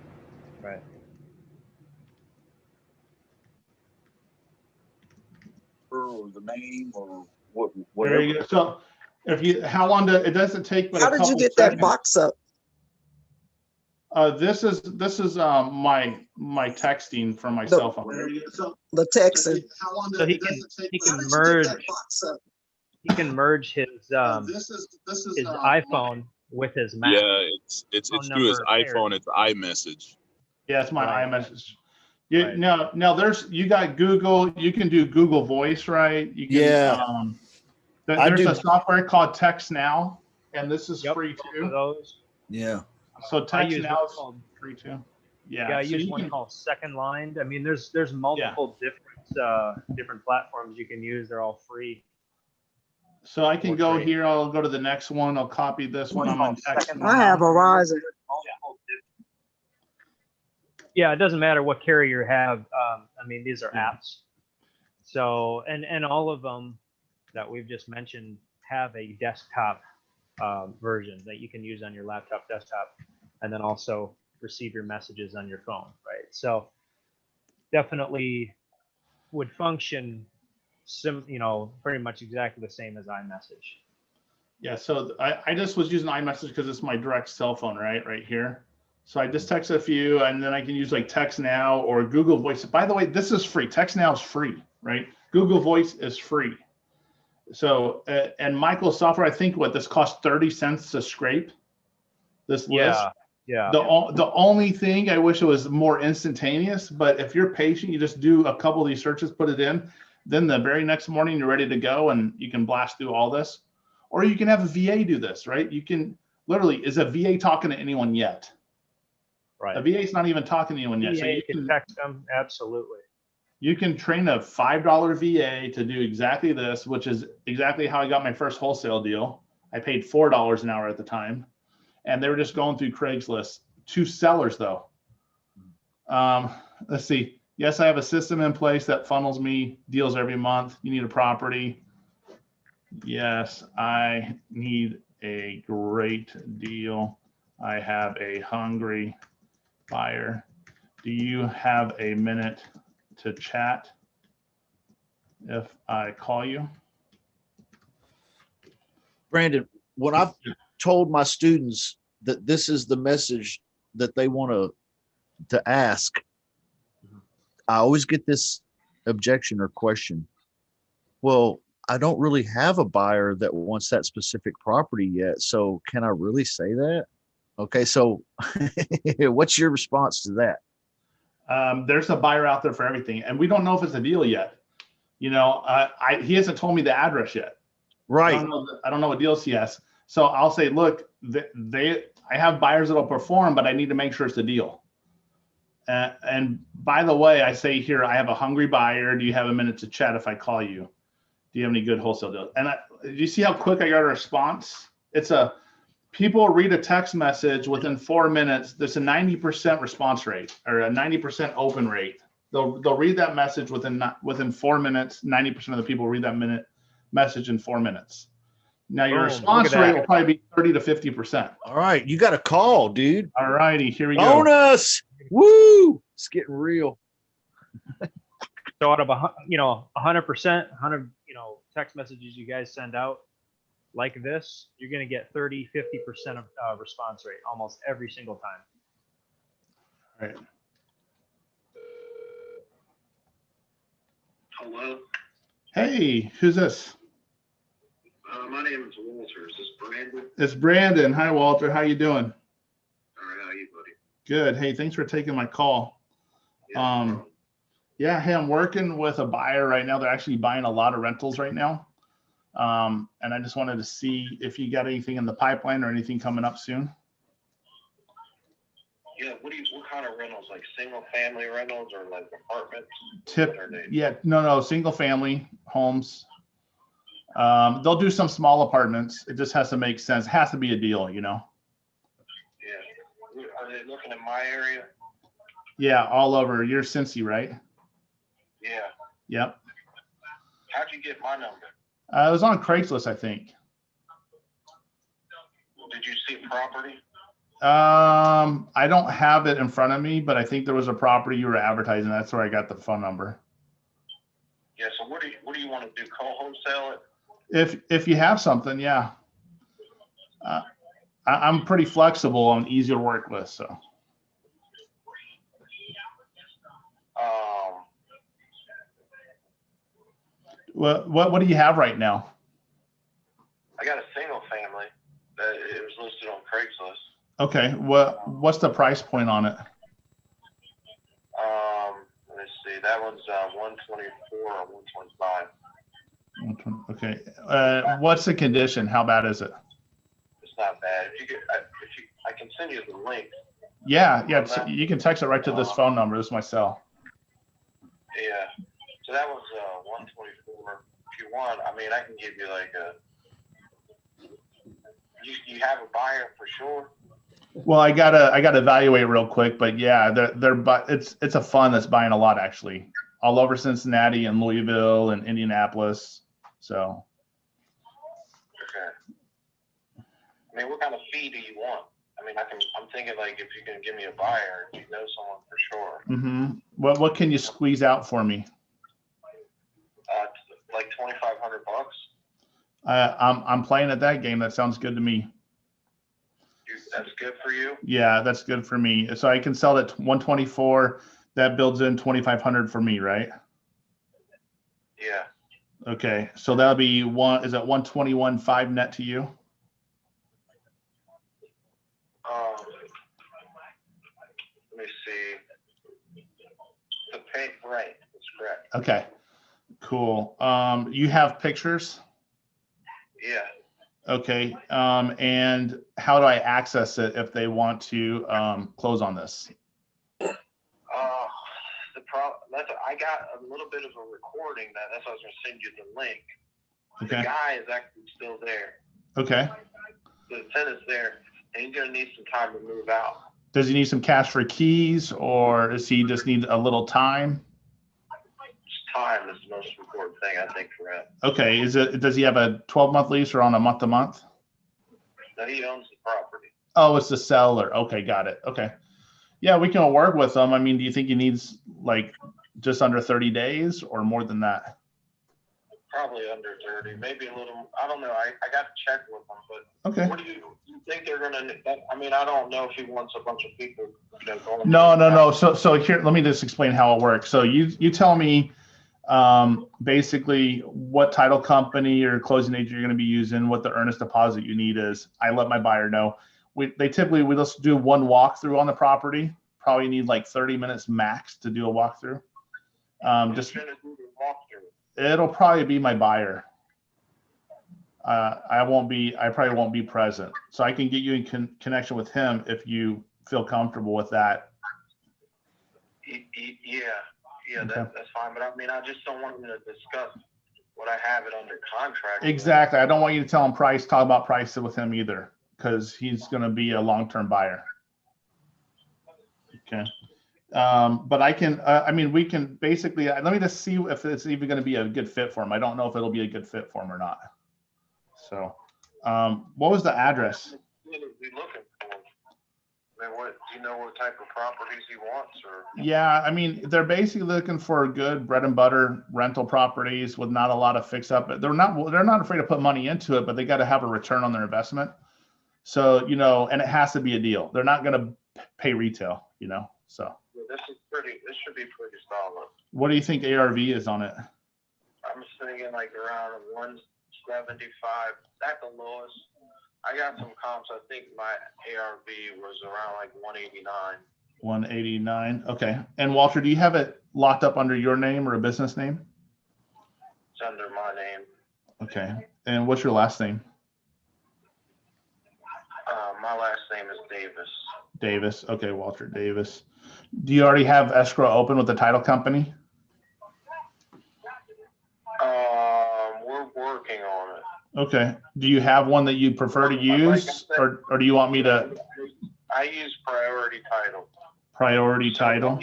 Or the name or There whatever. you go. So how long it doesn't take but How a did couple you get that seconds. box up? This is my texting from my cell phone. The texting. So he can merge. He can merge his his iPhone with his Mac. Yeah, it's Phone through his number iPhone. It's iMessage. Yeah, it's my Right. iMessage. You, Right. Now you got Google. You can do Google Voice, right? You can, Yeah. There's do- a software called Text Now, and this is free both too. of those. Yeah. So I Text use Now one is called free too. Yeah. Yeah, I so use you one can- called Second Line. There's multiple different platforms you can use. They're all free. So I can Or go trade. here. I'll go to the next one. I'll copy this one. I'm in Text Second Now. I have Verizon. Yeah, it doesn't matter what carrier you have. These are apps. So and all of them that we've just mentioned have a desktop version that you can use on your laptop, desktop, and then also receive your messages on your phone, right? So definitely would function pretty much exactly the same as iMessage. Yeah, so I just was using iMessage because it's my direct cell phone, right here. So I just text a few, and then I can use like Text Now or Google Voice. By the way, this is free. Text Now is free, right? Google Voice is free. So and Michael's software, I think this costs 30 cents to scrape this list. Yeah. The only thing I wish it was more instantaneous, but if you're patient, you just do a couple of these searches, put it in, then the very next morning you're ready to go and you can blast through all this. Or you can have a VA do this, right? You can literally, is a VA talking to anyone yet? Right. A VA is not even talking to anyone yet. So you can text them, absolutely. You can train a $5 VA to do exactly this, which is exactly how I got my first wholesale deal. I paid $4 an hour at the time, and they were just going through Craigslist. 2 sellers though. Let's see. Yes, I have a system in place that funnels me deals every month. You need a property. Yes, I need a great deal. I have a hungry buyer. Do you have a minute to chat if I call you? Brandon, when I've told my students that this is the message that they want to ask, I always get this objection or question. Well, I don't really have a buyer that wants that specific property yet. So can I really say that? Okay. So what's your response to that? There's a buyer out there for everything, and we don't know if it's a deal yet. He hasn't told me the address yet. Right. I don't know what deals he has. So I'll say, look, I have buyers that'll perform, but I need to make sure it's a deal. And by the way, I say here, I have a hungry buyer. Do you have a minute to chat if I call you? Do you have any good wholesale deals? And do you see how quick I got a response? People read a text message within 4 minutes. There's a 90% response rate or a 90% open rate. They'll read that message within 4 minutes. 90% of the people read that message in 4 minutes. Now your response rate will probably be 30 to 50%. All right, you got a call, dude. All righty, here we go. Bonus! Woo! It's getting real. So out of 100%, text messages you guys send out like this, you're going to get 30, 50% of response rate almost every single time. All right. Hello. Hey, who's this? My name is Walter. Is this Brandon? It's Brandon. Hi, Walter. How you doing? All right. How are you, buddy? Good. Hey, thanks for taking my call. Yeah, hey, I'm working with a buyer right now. They're actually buying a lot of rentals right now. And I just wanted to see if you got anything in the pipeline or anything coming up soon. Yeah, what kind of rentals? Like single family rentals or like apartments? No, single family homes. They'll do some small apartments. It just has to make sense. It has to be a deal, Yeah. Are they looking in my area? Yeah, all over. You're Cincy, right? Yeah. Yep. How'd you get my number? It was on Craigslist, I think. Did you see property? I don't have it in front of me, but I think there was a property you were advertising. That's where I got the phone number. Yeah. So what do you want to do? Co-wholesale it? If you have something, yeah. I'm pretty flexible and easy to work with, so. What do you have right now? I got a single family that it was listed on Craigslist. Okay, what's the price point on it? Let me see. That one's 124 or 125. Okay. What's the condition? How bad is it? It's not bad. I can send you the link. Yeah. You can text it right to this phone number. This is my cell. Yeah. So that was 124. If you want, I mean, I can give you like you have a buyer for sure. Well, I gotta evaluate real quick, but yeah, it's a fund that's buying a lot actually, all over Cincinnati and Louisville and Indianapolis. So. Okay. I mean, what kind of fee do you want? I mean, I'm thinking like if you can give me a buyer, if you know someone for sure. Mm-hmm. What can you squeeze out for me? Like $2,500. I'm playing at that game. That sounds good to me. That's good for you? Yeah, that's good for me. So I can sell it at 124. That builds in 2,500 for me, right? Yeah. Okay, so that'll be is that 121.5 net to you? Let me see. The pay, right? That's correct. Okay, cool. You have pictures? Yeah. Okay, and how do I access it if they want to close on this? I got a little bit of a recording that's why I was gonna send you the link. Okay. The guy is actually still there. Okay. The tenant's there, and he's gonna need some time to move out. Does he need some cash for keys, or does he just need a little time? Time is the most important thing, I think, for him. Okay, does he have a 12-month lease or on a month-to-month? No, he owns the property. Oh, it's the seller. Okay, got it. Okay. Yeah, we can work with him. I mean, do you think he needs like just under 30 days or more than that? Probably under 30, maybe a little. I don't know. I got to check with him, but okay. What do you think they're gonna? I mean, I don't know if he wants a bunch of people, going. No. So here, let me just explain how it works. So you tell me basically what title company or closing agent you're going to be using, what the earnest deposit you need is. I let my buyer know. We just do one walkthrough on the property. Probably need like 30 minutes max to do a walkthrough. Just gonna do the walkthrough? It'll probably be my buyer. I probably won't be present, so I can get you in connection with him if you feel comfortable with that. Yeah, Okay. that's fine. But I mean, I just don't want him to discuss what I have it under contract. Exactly. I don't want you to tell him price, talk about price with him either, because he's going to be a long-term buyer. Okay. But I can, we can basically, let me just see if it's even going to be a good fit for him. I don't know if it'll be a good fit for him or not. So, what was the address? What is he looking for? I mean, do you know what type of properties he wants, or? Yeah, I mean, they're basically looking for good bread and butter rental properties with not a lot of fix up. They're not afraid to put money into it, but they got to have a return on their investment. So, and it has to be a deal. They're not going to pay retail, so. This should be pretty solid. What do you think ARV is on it? I'm thinking like around 175 at the lowest. I got some comps. I think my ARV was around like 189. 189. Okay. And Walter, do you have it locked up under your name or a business name? It's under my name. Okay. And what's your last name? My last name is Davis. Davis. Okay, Walter Davis. Do you already have escrow open with the title company? We're working on it. Okay. Do you have one that you prefer to use, or do you want me to? I use Priority Title. Priority Title.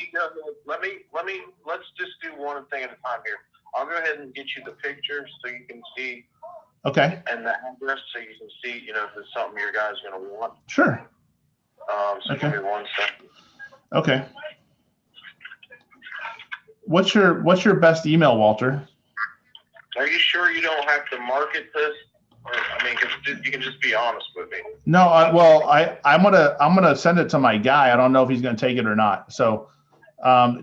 Let's just do one thing at a time here. I'll go ahead and get you the picture so you can see. Okay. And the address so you can see, if it's something your guys are gonna want. Sure. So okay. Give me 1 second. Okay. What's your best email, Walter? Are you sure you don't have to market this? Or, you can just be honest with me. No, I'm gonna send it to my guy. I don't know if he's gonna take it or not. So,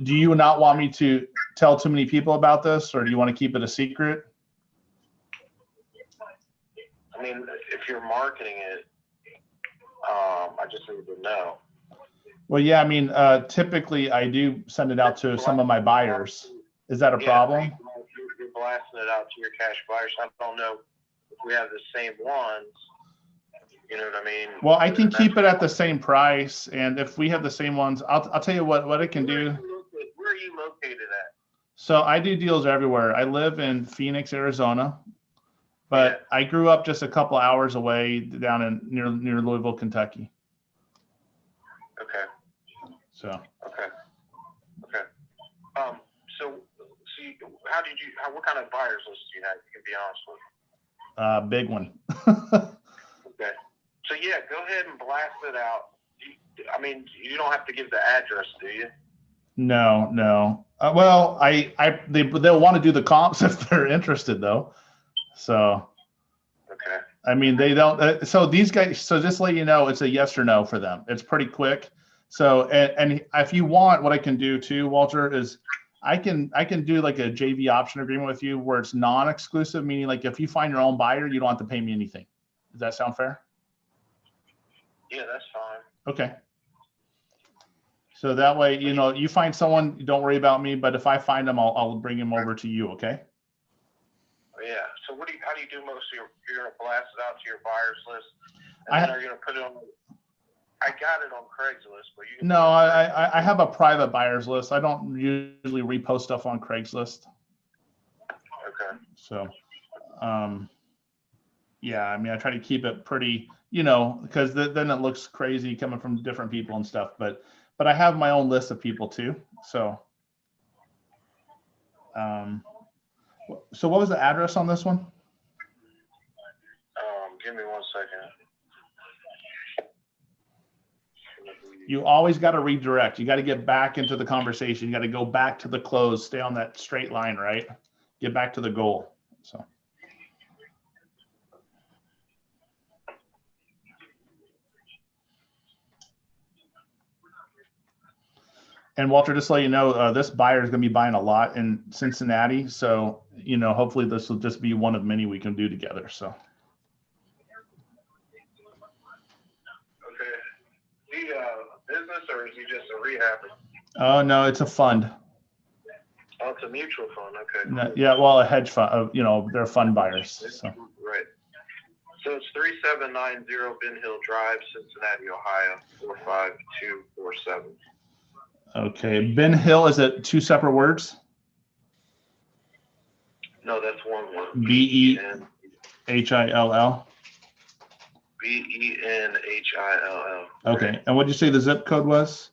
do you not want me to tell too many people about this, or do you want to keep it a secret? I mean, if you're marketing it, I just need to know. Well, yeah, typically I do send it out to some of my buyers. Is that a problem? You're blasting it out to your cash buyers. I don't know if we have the same ones. You know what I mean? Well, I can keep it at the same price, and if we have the same ones, I'll tell you what it can do. Where are you located at? So I do deals everywhere. I live in Phoenix, Arizona, but I grew up just a couple hours away down in near Louisville, Kentucky. Okay. So. Okay. So what kind of buyers list do you have? You can be honest with me. Big one. Okay. So yeah, go ahead and blast it out. I mean, you don't have to give the address, do you? No. Well, they'll want to do the comps if they're interested, though. So, Okay. I mean, they don't. So these guys. So just to let you know, it's a yes or no for them. It's pretty quick. So, and if you want, what I can do too, Walter, is I can do like a JV option agreement with you where it's non-exclusive, meaning like if you find your own buyer, you don't have to pay me anything. Does that sound fair? Yeah, that's fine. Okay. So that way, you find someone, don't worry about me, but if I find them, I'll bring them over to you. Okay. Yeah. So how do you do most of you're going to blast it out to your buyers list? And then are you going to put it on, I got it on Craigslist, but you can. No, I have a private buyers list. I don't usually repost stuff on Craigslist. Okay. So, yeah, I mean, I try to keep it pretty, because then it looks crazy coming from different people and stuff, but I have my own list of people too. So, so what was the address on this one? Give me 1 second. You always got to redirect. You got to get back into the conversation. You got to go back to the close, stay on that straight line, right? Get back to the goal. So. And Walter, just to let you know, this buyer is going to be buying a lot in Cincinnati. So, hopefully this will just be one of many we can do together. So. Okay. Is he business or is he just a rehab? Oh, no, it's a fund. Oh, it's a mutual fund. Okay. No, yeah, well, a hedge fund, they're fund buyers. So. Right. So it's 3790 Ben Hill Drive, Cincinnati, Ohio, 45247. Okay. Ben Hill, is it two separate words? No, that's one word. BENHILL. BENHILL. Okay. And what did you say the zip code was?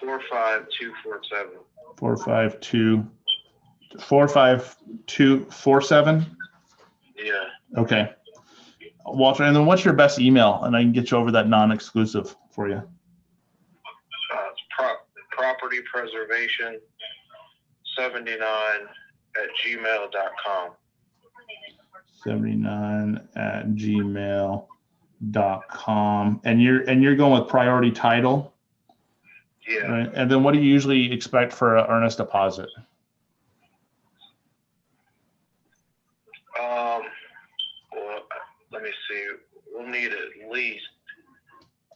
45247. 45247? Yeah. Okay. Walter, and then what's your best email? And I can get you over that non-exclusive for you. It's property preservation 79@gmail.com. 79@gmail.com. And you're going with priority title? Yeah. Right. And then what do you usually expect for an earnest deposit? Well, let me see. We'll need at least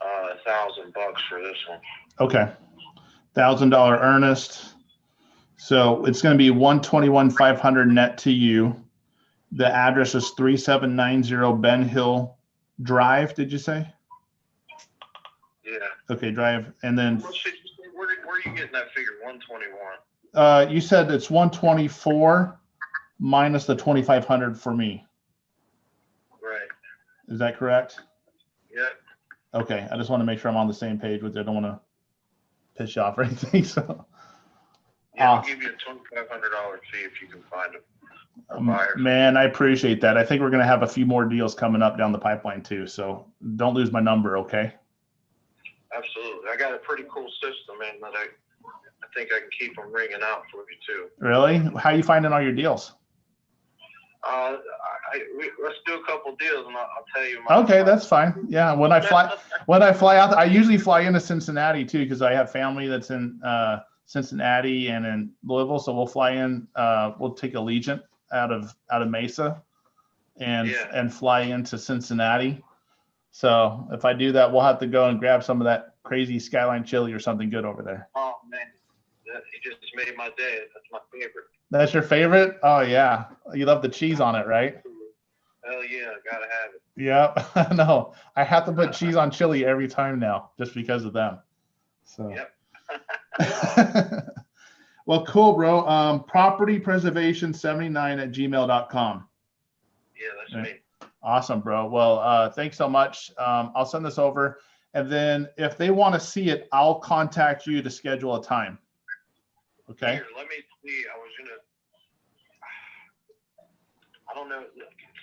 $1,000 for this one. Okay. $1,000 earnest. So it's going to be $121,500 net to you. The address is 3790 Ben Hill Drive. Did you say? Yeah. Okay, Drive. And then Where are you getting that figure? 121. You said it's 124 minus the 2,500 for me. Right. Is that correct? Yep. Okay. I just want to make sure I'm on the same page with you. I don't want to piss you off or anything. So. Yeah, I'll give you a $2,500 fee if you can find a buyer. Man, I appreciate that. I think we're going to have a few more deals coming up down the pipeline too. So don't lose my number, okay? Absolutely. I got a pretty cool system, man, that I think I can keep them ringing out for you too. Really? How are you finding all your deals? Let's do a couple deals and I'll tell you. Okay, that's fine. Yeah, when I fly out, I usually fly into Cincinnati too because I have family that's in Cincinnati and in Louisville. So we'll fly in. We'll take Allegiant out of Mesa, and fly into Cincinnati. So if I do that, we'll have to go and grab some of that crazy Skyline chili or something good over there. Oh man, you just made my day. That's my favorite. That's your favorite? Oh yeah, you love the cheese on it, right? Hell yeah, gotta have it. Yeah, no, I have to put cheese on chili every time now, just because of them. So. Yep. Well, cool, bro. Property preservation 79@gmail.com. Yeah, that's me. Awesome, bro. Well, thanks so much. I'll send this over. And then if they want to see it, I'll contact you to schedule a time. Okay. Here, let me see. I don't know.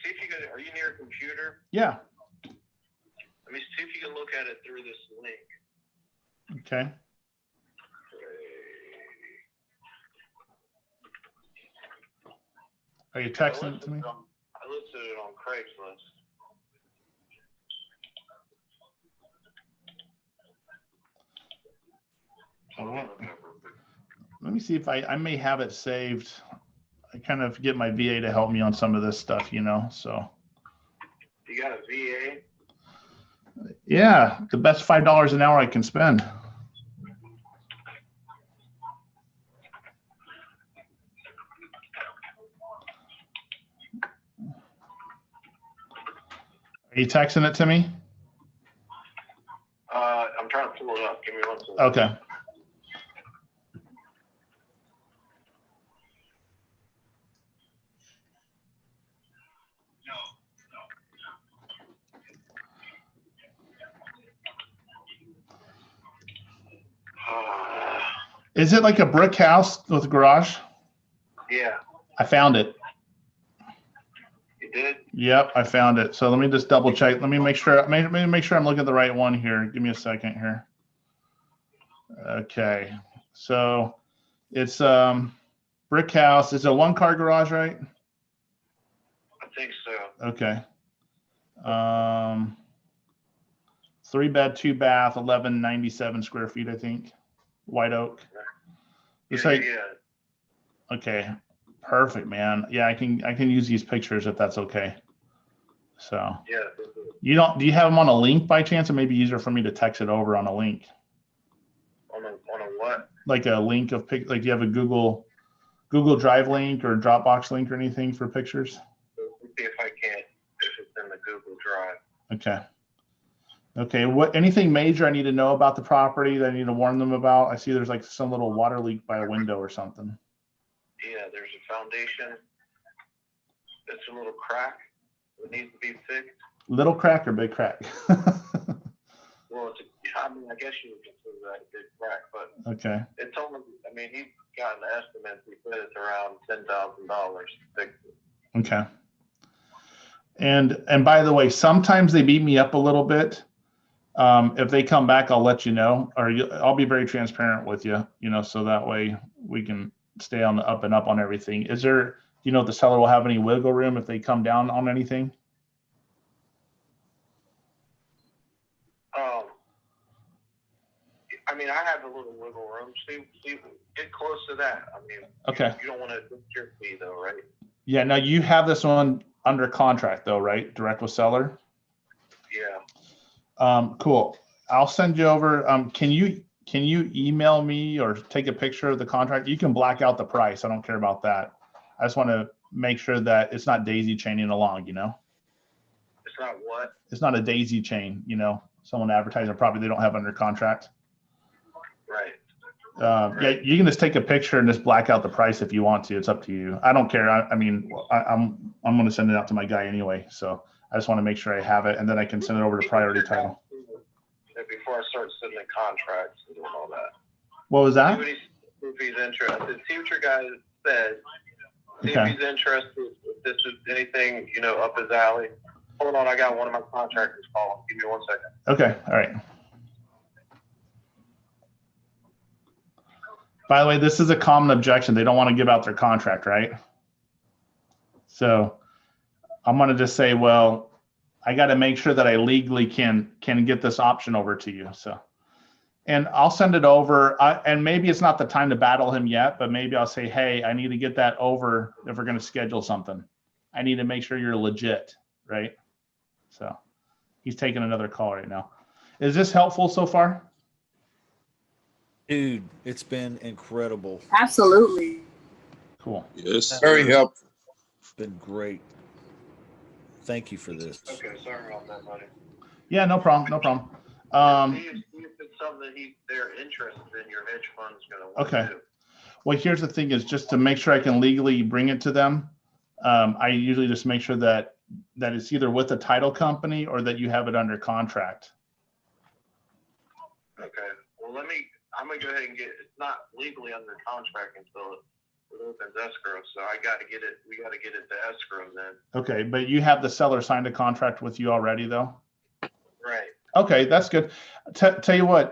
See if you can. Are you near a computer? Yeah. Let me see if you can look at it through this link. Okay. Are you texting it to me? I listed it on Craigslist. Let me see if I may have it saved. I kind of get my VA to help me on some of this stuff, you know, so. You got a VA? Yeah, the best $5 an hour I can spend. Are you texting it to me? I'm trying to pull it up. Give me 1 second. Okay. Is it like a brick house with a garage? Yeah. I found it. You did? Yep, I found it. So let me just double check. Let me make sure. Make sure I'm looking at the right one here. Give me a second here. Okay. So it's brick house. It's a 1-car garage, right? I think so. Okay. 3-bed, 2-bath, 1197 square feet, I think. White oak. It's like, okay, perfect, man. Yeah, I can use these pictures if that's okay. So yeah. do you have them on a link by chance? It may be easier for me to text it over on a link. On a what? Like a link of like, do you have a Google Drive link or Dropbox link or anything for pictures? Let's see if I can, if it's in the Google Drive. Okay. Okay, anything major I need to know about the property that I need to warn them about? I see there's like some little water leak by a window or something. Yeah, there's a foundation. It's a little crack. It needs to be fixed. Little crack or big crack? Well, I mean, I guess you would consider that a big crack, but Okay. it's only, I mean, he got an estimate. He said it's around $10,000 to fix it. Okay. And by the way, sometimes they beat me up a little bit. If they come back, I'll let you know, or I'll be very transparent with you, you know, so that way we can stay on the up and up on everything. Is there, do you know if the seller will have any wiggle room if they come down on anything? I mean, I have a little wiggle room. See, get close to that. I mean, Okay. You don't want to lift your fee though, right? Yeah. Now you have this one under contract though, right? Direct with seller. Yeah. Cool. I'll send you over. Can you email me or take a picture of the contract? You can black out the price. I don't care about that. I just want to make sure that it's not daisy chaining along, you know? It's not what? It's not a daisy chain, you know, someone advertising a property they don't have under contract. Right. Yeah, you can just take a picture and just black out the price if you want to. It's up to you. I don't care. I mean, I'm going to send it out to my guy anyway. So I just want to make sure I have it, and then I can send it over to Priority Title. Before I start sending the contracts and doing all that. What was that? See if he's interested. See what your guy said. See Okay. if he's interested. If this is anything, you know, up his alley. Hold on, I got one of my contractors calling. Give me 1 second. Okay. All right. By the way, this is a common objection. They don't want to give out their contract, right? So I'm going to just say, well, I got to make sure that I legally can get this option over to you. So, and I'll send it over. And maybe it's not the time to battle him yet, but maybe I'll say, hey, I need to get that over if we're going to schedule something. I need to make sure you're legit, right? So he's taking another call right now. Is this helpful so far? Dude, it's been incredible. Absolutely. Cool. Yes. Very helpful. It's been great. Thank you for this. Okay, sorry about that, buddy. Yeah, no problem. No problem. See if it's something that they're interested in, your hedge fund's going to want Okay. to do. Well, here's the thing is just to make sure I can legally bring it to them. I usually just make sure that it's either with a title company or that you have it under contract. Okay. Well, I'm going to go ahead and it's not legally under contract until it opens escrow, so I got to get it. We got to get it to escrow then. Okay, but you have the seller signed a contract with you already, though. Right. Okay, that's good. Tell you what,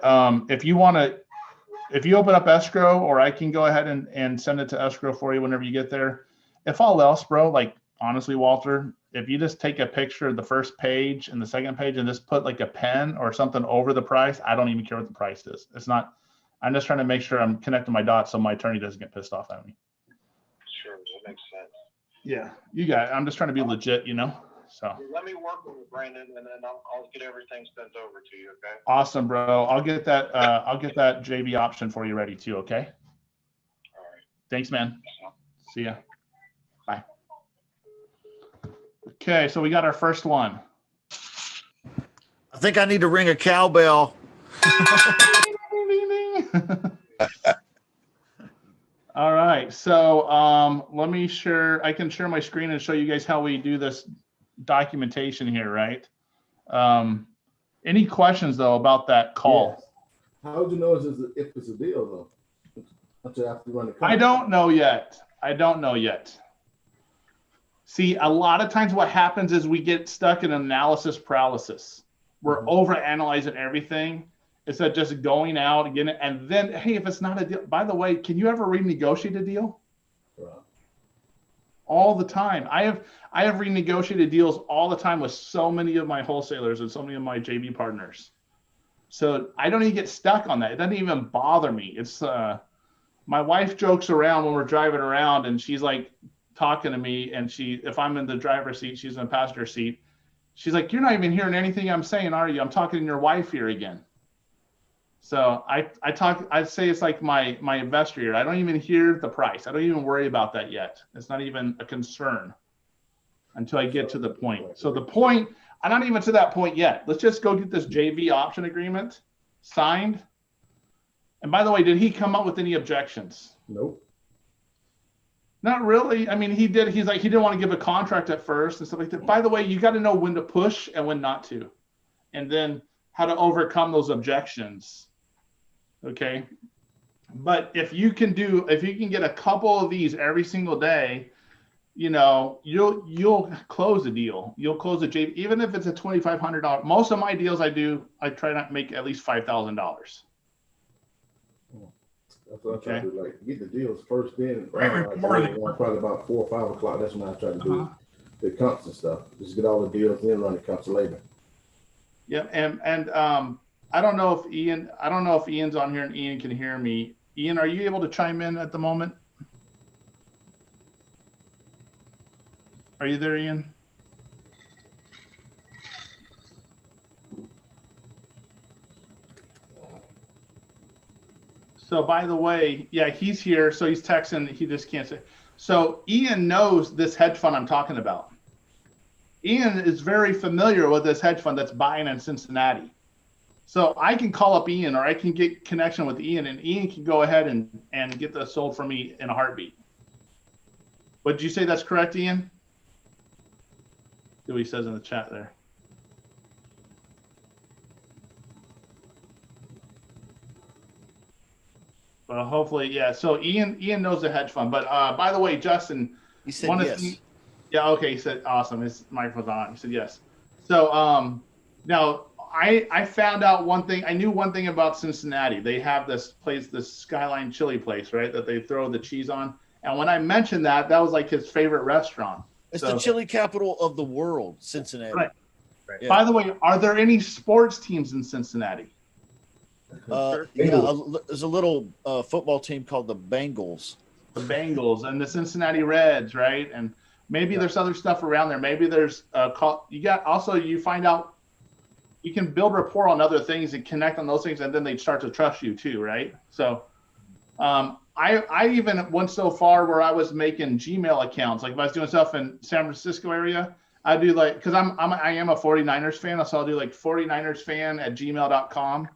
if you open up escrow, or I can go ahead and send it to escrow for you whenever you get there. If all else, bro, like honestly, Walter, if you just take a picture of the first page and the second page and just put like a pen or something over the price, I don't even care what the price is. It's not, I'm just trying to make sure I'm connecting my dots so my attorney doesn't get pissed off at me. Sure, that makes sense. Yeah, you got it. I'm just trying to be legit, you know? So. Let me work with it, Brandon, and then I'll get everything sent over to you, okay? Awesome, bro. I'll get that JV option for you ready too, okay? All right. Thanks, man. See ya. Bye. Okay, so we got our first one. I think I need to ring a cowbell. All right, so let me share. I can share my screen and show you guys how we do this documentation here, right? Any questions though about that call? Yes. How would you know if it's a deal though? Until after you run the I don't know yet. I don't know yet. See, a lot of times what happens is we get stuck in analysis paralysis. We're over analyzing everything instead of just going out and getting it. And then, hey, if it's not a deal, by the way, can you ever renegotiate a deal? Right. All the time. I have renegotiated deals all the time with so many of my wholesalers and so many of my JV partners. So I don't even get stuck on that. It doesn't even bother me. It's my wife jokes around when we're driving around and she's like talking to me, and if I'm in the driver's seat, she's in the passenger seat. She's like, "You're not even hearing anything I'm saying, are you? I'm talking to your wife here again." So I say it's like my investor here. I don't even hear the price. I don't even worry about that yet. It's not even a concern until I get to the point. So the point, I'm not even to that point yet. Let's just go get this JV option agreement signed. And by the way, did he come up with any objections? Nope. Not really. I mean, he did. He's like, he didn't want to give a contract at first and stuff like that. By the way, you got to know when to push and when not to, and then how to overcome those objections. Okay. But if you can get a couple of these every single day, you know, you'll close the deal. You'll close the JV, even if it's a $2,500. Most of my deals I try not to make at least $5,000. That's what I try to do, like get the deals first in. Probably about 4 or 5 o'clock. That's when I try to do the comps and stuff. Just get all the deals in, run the comps later. Yeah, and I don't know if Ian's on here and Ian can hear me. Ian, are you able to chime in at the moment? Are you there, Ian? So by the way, yeah, he's here. So he's texting. He just can't say. So Ian knows this hedge fund I'm talking about. Ian is very familiar with this hedge fund that's buying in Cincinnati. So I can call up Ian, or I can get connection with Ian, and Ian can go ahead and get this sold for me in a heartbeat. But did you say that's correct, Ian? See what he says in the chat there. Well, hopefully, yeah. So Ian knows the hedge fund. But by the way, Justin, he said yes. Yeah, okay. He said awesome. His microphone's on. He said yes. So now I found out one thing. I knew one thing about Cincinnati. They have this place, this Skyline Chili place, right? That they throw the cheese on. And when I mentioned that was like his favorite restaurant. It's the chili capital of the world, Cincinnati. Right. Yeah. By the way, are there any sports teams in Cincinnati? Yeah, there's a little football team called the Bengals. The Bengals and the Cincinnati Reds, right? And maybe there's other stuff around there. Maybe there's you find out you can build rapport on other things and connect on those things, and then they start to trust you too, right? So I even went so far where I was making Gmail accounts. Like if I was doing stuff in San Francisco area, I do like, because I am a 49ers fan, so I'll do like 49ersfan@gmail.com.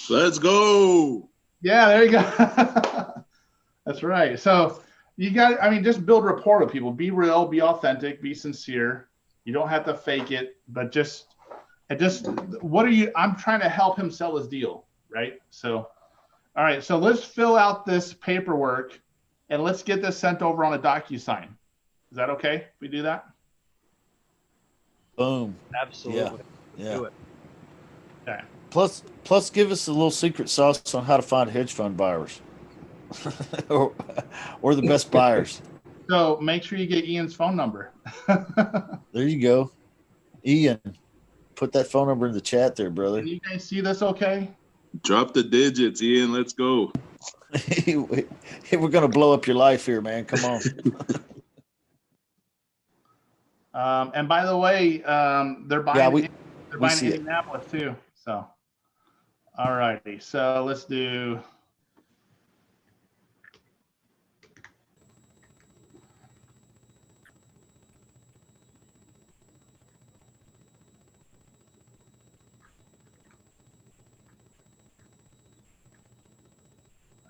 Let's go. Yeah, there you go. That's right. So you got, I mean, just build rapport with people. Be real, be authentic, be sincere. You don't have to fake it, but I'm trying to help him sell his deal, right? So, all right, so let's fill out this paperwork and let's get this sent over on a DocuSign. Is that okay? If we do that? Boom. Absolutely. Yeah. Do it. Okay. Plus, give us a little secret sauce on how to find hedge fund buyers, or the best buyers. So make sure you get Ian's phone number. There you go, Ian. Put that phone number in the chat there, brother. Can you guys see this? Okay. Drop the digits, Ian. Let's go. We're gonna blow up your life here, man. Come on. And by the way, they're buying. Yeah, they're we buying see it. Indianapolis too. So, all righty. So let's do.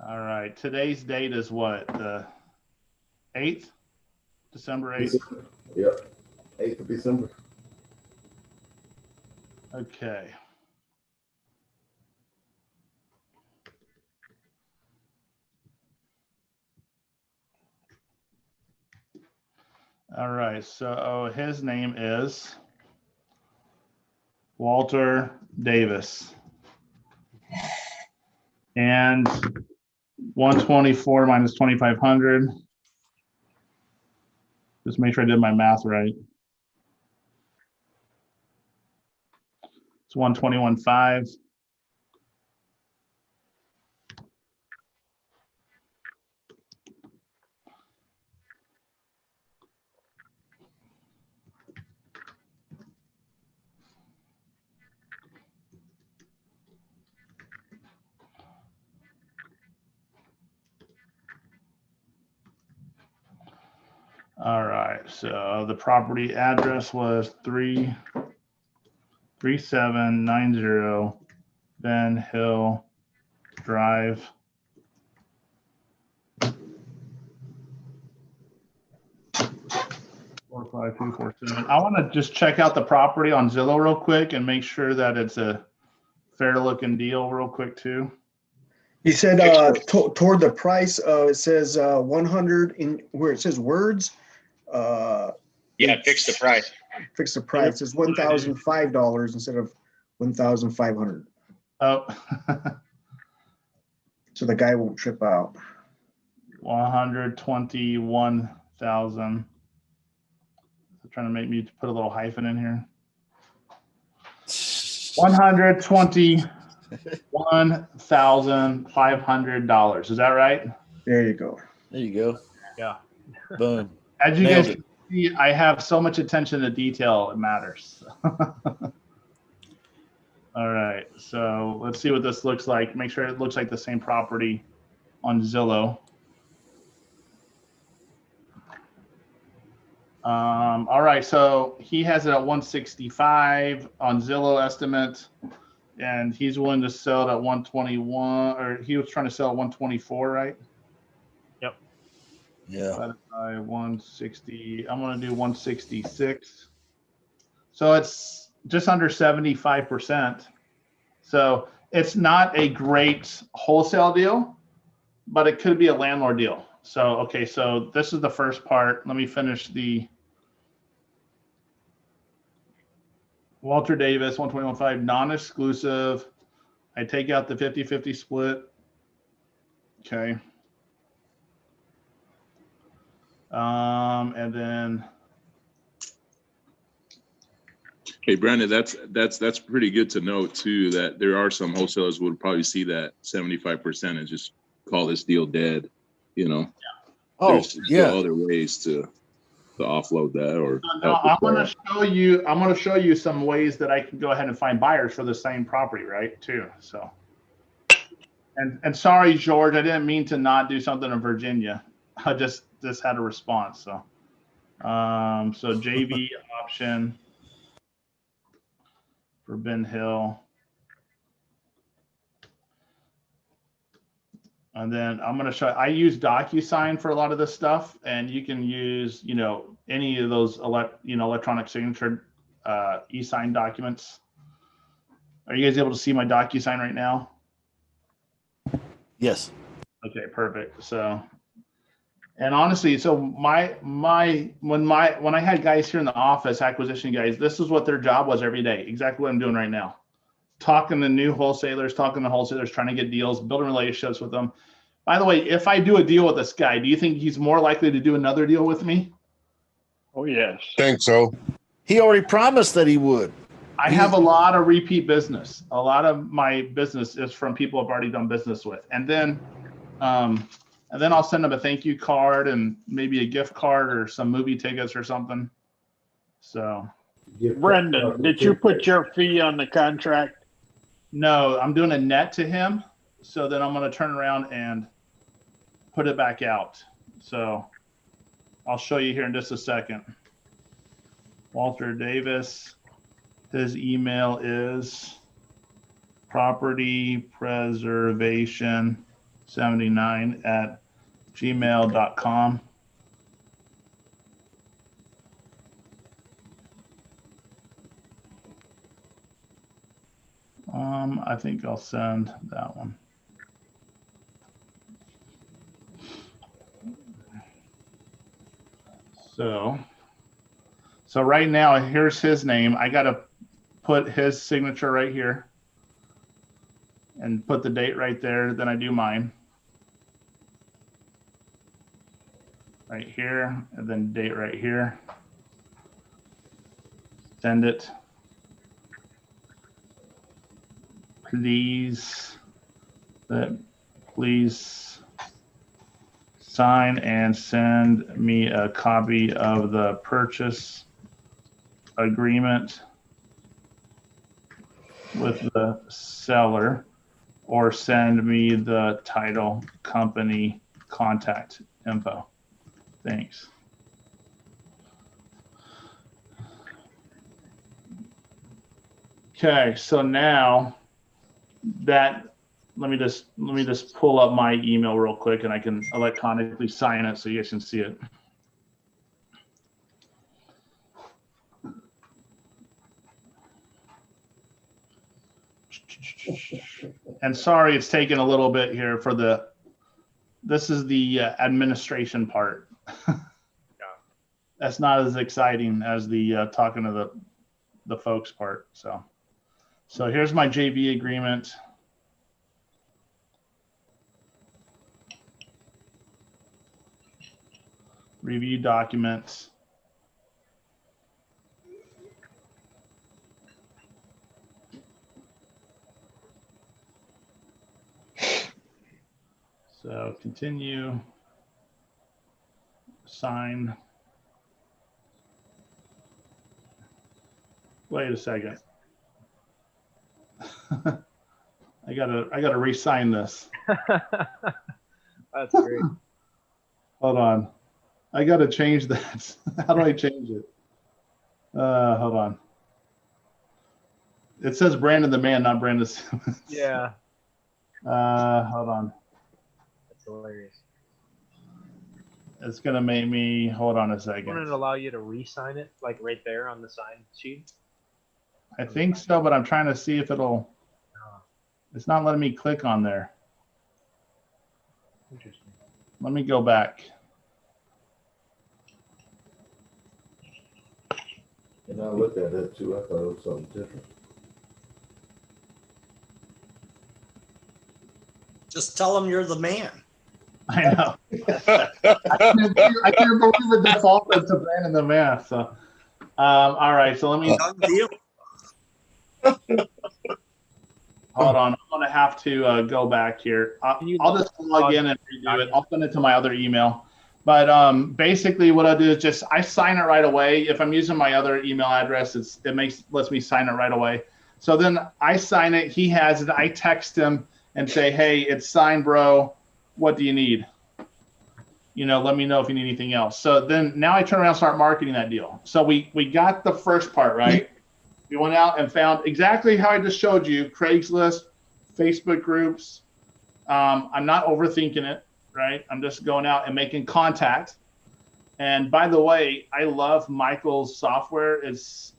All right. Today's date is what? The 8th? December 8th? Yep. 8th of December. Okay. All right. So his name is Walter Davis. And 124 minus 2,500. Just make sure I did my math right. It's 121.5. All right, so the address was 3790 Ben Hill Drive. 45247. I want to just check out the property on Zillow real quick and make sure that it's a fair looking deal real quick too. He said toward the price, it says 100 in where it says words. Fix the price. Fix the price. It's $1,005 instead of 1,500. Oh. So the guy won't trip out. 121,000. Trying to make me put a little hyphen in here. $121,500. Is that right? There you go. There you go. Yeah. Boom. As you Nailed guys it. can see, I have so much attention to detail, it matters. All right, so let's see what this looks like. Make sure it looks like the same property on Zillow. All right, so he has it at 165 on Zillow estimate, and he's willing to sell it at 121, or he was trying to sell at 124, right? Yep. Yeah. Divided by 160. I'm going to do 166. So it's just under 75%. So it's not a great wholesale deal, but it could be a landlord deal. So, okay, so this is the first part. Let me finish the Walter Davis, 121.5, non-exclusive. I take out the 50-50 split. Okay. And then. Hey, Brandon, that's pretty good to know too, that there are some wholesalers who would probably see that 75% and just call this deal dead, you know? Yeah. Oh, There's still other ways to offload that or No, I'm going to show you some ways that I can go ahead and find buyers for the same property, right? Too. So, and sorry, George, I didn't mean to not do something in Virginia. I just had a response. So, so JV option for Ben Hill. And then I'm going to show, I use DocuSign for a lot of this stuff, and you can use, you know, any of those, electronic signature e-sign documents. Are you guys able to see my DocuSign right now? Yes. Okay, perfect. So And honestly, so when I had guys here in the office, acquisition guys, this is what their job was every day. Exactly what I'm doing right now. Talking to new wholesalers, talking to wholesalers, trying to get deals, building relationships with them. By the way, if I do a deal with this guy, do you think he's more likely to do another deal with me? Oh, yes. Think so. He already promised that he would. I have a lot of repeat business. A lot of my business is from people I've already done business with. And then I'll send them a thank you card and maybe a gift card or some movie tickets or something. So, Brendan, did you put your fee on the contract? No, I'm doing a net to him. So then I'm going to turn around and put it back out. So I'll show you here in just a second. Walter Davis, his email is propertypreservation79@gmail.com. I think I'll send that one. So right now, here's his name. I got to put his signature right here and put the date right there. Then I do mine right here, and then date right here. Send it. Please sign and send me a copy of the purchase agreement with the seller, or send me the title company contact info. Thanks. Okay, so now that let me just pull up my email real quick, and I can electronically sign it so you guys can see it. And sorry, it's taken a little bit here for this is the administration part. That's not as exciting as the talking to the folks part. So here's my JV agreement. Review documents. So continue, sign. Wait a second. I gotta re-sign this. That's great. Hold on. I gotta change that. How do I change it? Hold on. It says Brandon the Man, not Brandon Simmons. Yeah. Hold on. That's hilarious. It's gonna make me hold on a second. Wouldn't it allow you to re-sign it, like right there on the sign sheet? I think so, but I'm trying to see if it'll. It's not letting me click on there. Interesting. Let me go back. And I looked at it too. I thought it was something different. Just tell them you're the man. I know. I can't believe it defaulted to Brandon the Man. So, all right. So let me. Hold on. I'm gonna have to go back here. I'll just log in and redo it. I'll send it to my other email. But basically, what I do is just I sign it right away. If I'm using my other email address, lets me sign it right away. So then I sign it. He has it. I text him and say, "Hey, it's signed, bro. What do you need? You know, let me know if you need anything else." So then now I turn around and start marketing that deal. So we got the first part right. We went out and found exactly how I just showed you: Craigslist, Facebook groups. I'm not overthinking it. Right? I'm just going out and making contact. And by the way, I love Michael's software. It's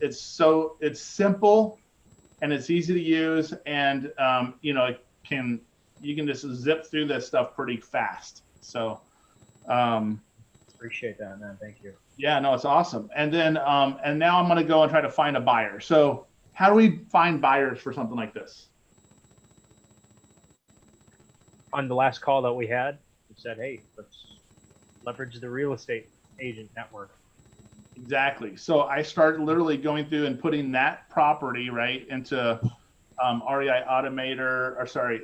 simple and it's easy to use, and you know, you can just zip through this stuff pretty fast. So Appreciate that, man. Thank you. Yeah, no, it's awesome. And then, and now I'm going to go and try to find a buyer. So how do we find buyers for something like this? On the last call that we had, we said, hey, let's leverage the real estate agent network. Exactly. So I started literally going through and putting that property right into REI Automator, or sorry,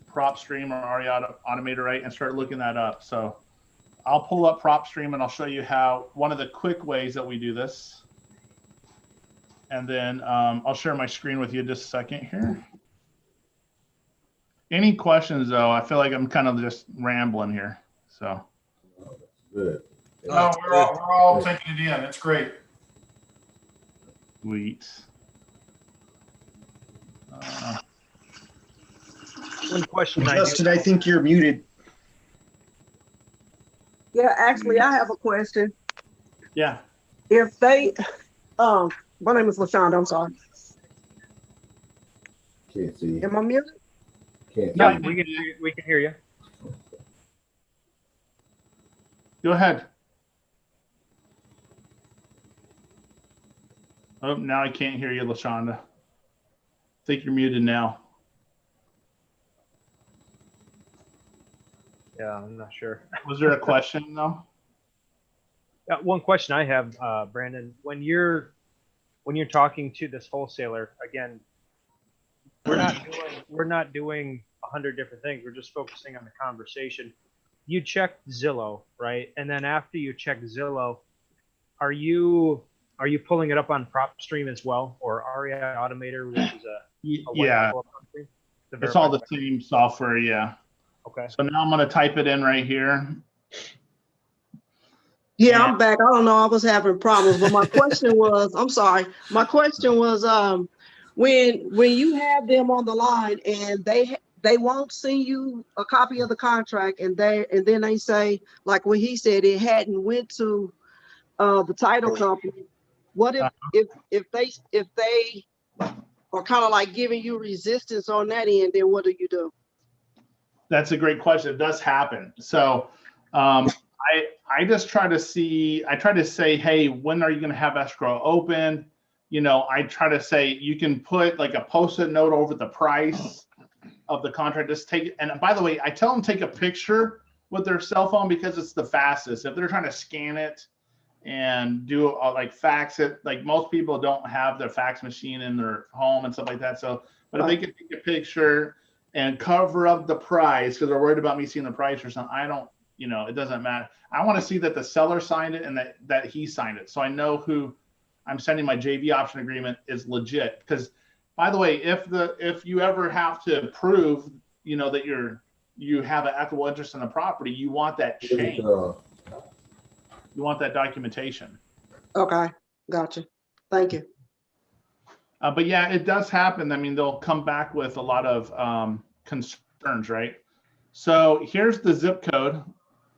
PropStream or REI Automator, right, and start looking that up. So I'll pull up PropStream and I'll show you how one of the quick ways that we do this. And then I'll share my screen with you just a second here. Any questions though? I feel like I'm kind of just rambling here. So. Good. No, we're all taking it in. It's great. Sweet. One question Justin, I think you're muted. Yeah, actually, I have a question. Yeah. If they, my name is LaShonda, I'm sorry. Can't see. Am I muted? Can't Yeah, see. we can hear you. Go ahead. Oh, now I can't hear you, LaShonda. I think you're muted now. Yeah, I'm not sure. Was there a question though? One question I have, Brandon, when you're talking to this wholesaler, again, we're not doing 100 different things. We're just focusing on the conversation. You checked Zillow, right? And then after you check Zillow, are you pulling it up on PropStream as well, or REI Automator, which is a Yeah, company? it's all the same software. Yeah. Okay. So now I'm going to type it in right here. Yeah, I'm back. I don't know. I was having problems, but my question was, I'm sorry. My question was, when you have them on the line and they won't send you a copy of the contract, and then they say, like when he said it hadn't went to the title company. What if they are kind of like giving you resistance on that end? Then what do you do? That's a great question. It does happen. So I just try to see, I try to say, hey, when are you going to have escrow open? You know, I try to say you can put like a post-it note over the price of the contract. Just take it. And by the way, I tell them take a picture with their cell phone because it's the fastest. If they're trying to scan it and do like fax it, like most people don't have their fax machine in their home and stuff like that. So, but if they can take a picture and cover up the price because they're worried about me seeing the price or something, I don't, you know, it doesn't matter. I want to see that the seller signed it and that he signed it. So I know who I'm sending my JV option agreement is legit. Because by the way, if you ever have to prove, you know, that you have an equitable interest in the property, you want that chain. You want that documentation. Okay, gotcha. Thank you. But yeah, it does happen. I mean, they'll come back with a lot of concerns, right? So here's the zip code.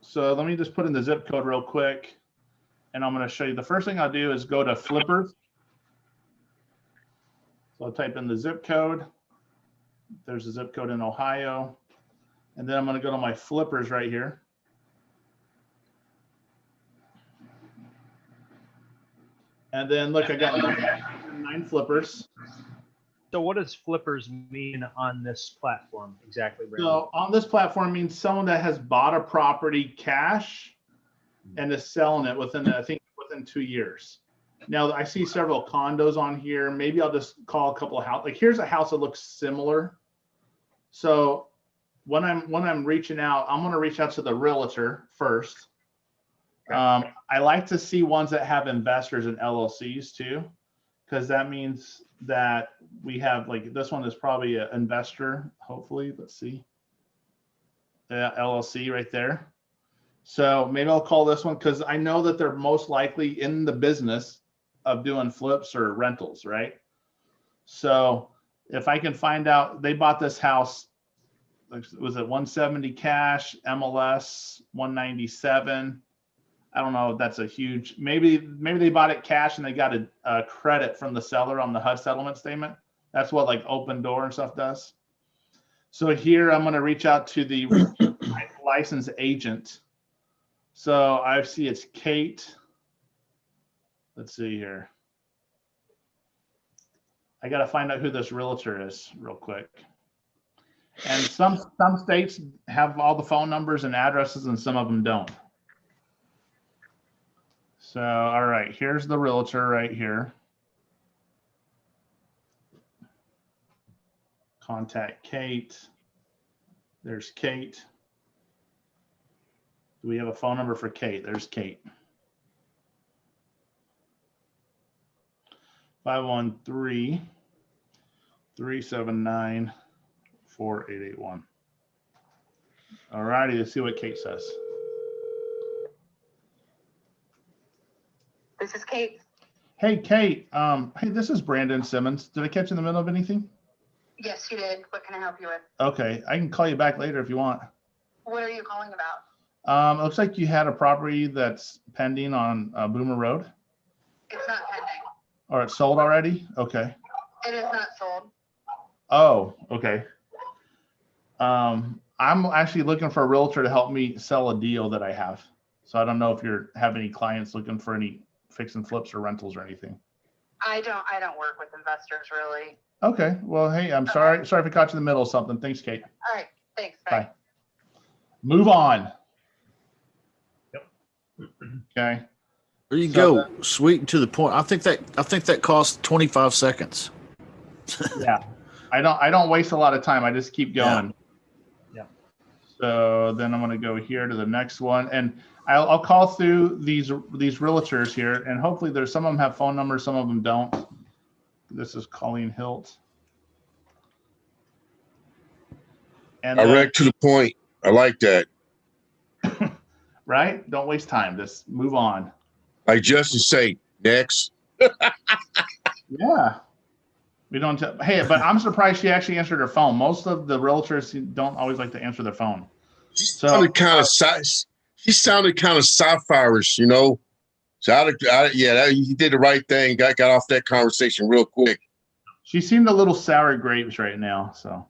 So let me just put in the zip code real quick. And I'm going to show you. The first thing I'll do is go to Flippers. So I'll type in the zip code. There's a zip code in Ohio. And then I'm going to go to my Flippers right here. And then look, I got 9 Flippers. So what does Flippers mean on this platform exactly, Brandon? So on this platform means someone that has bought a property cash and is selling it within, I think, within 2 years. Now I see several condos on here. Maybe I'll just call a couple of houses. Like here's a house that looks similar. So when I'm reaching out, I'm going to reach out to the realtor first. I like to see ones that have investors and LLCs too, because that means that we have, like, this one is probably an investor, hopefully. Let's see. The LLC right there. So maybe I'll call this one because I know that they're most likely in the business of doing flips or rentals, right? So if I can find out, they bought this house, was it 170 cash, MLS 197. I don't know if that's a huge, maybe they bought it cash and they got a credit from the seller on the HUD settlement statement. That's what like Open Door and stuff does. So here I'm going to reach out to the licensed agent. So I see it's Kate. Let's see here. I got to find out who this realtor is real quick. And some states have all the phone numbers and addresses, and some of them don't. So, all right, here's the realtor right here. Contact Kate. There's Kate. Do we have a phone number for Kate? There's Kate. 513-379-4881. All righty, let's see what Kate says. This is Kate. Hey, Kate. Hey, this is Brandon Simmons. Did I catch you in the middle of anything? Yes, you did. What can I help you with? Okay, I can call you back later if you want. What are you calling about? It looks like you had a property that's pending on Boomer Road. It's not pending. Or it's sold already? Okay. It is not sold. Oh, okay. I'm actually looking for a realtor to help me sell a deal that I have. So I don't know if you have any clients looking for any fix and flips or rentals or anything. I don't work with investors really. Okay. Well, hey, I'm sorry. Sorry if I caught you in the middle of something. Thanks, Kate. All right. Thanks. Bye. Bye. Move on. Yep. Okay. There you go. Sweet and to the point. I think that cost 25 seconds. Yeah. I don't waste a lot of time. I just keep going. Yeah. So then I'm going to go here to the next one, and I'll call through these realtors here, and hopefully there's some of them have phone numbers, some of them don't. This is Colleen Hilt. And direct to the point. I like that. Right? Don't waste time. Just move on. Like Justin say, next. Yeah. We don't. Hey, but I'm surprised she actually answered her phone. Most of the realtors don't always like to answer their phone. She sounded kind of sci-fi-ish, you know. So he did the right thing. Got off that conversation real quick. She seemed a little sour grapes right now. So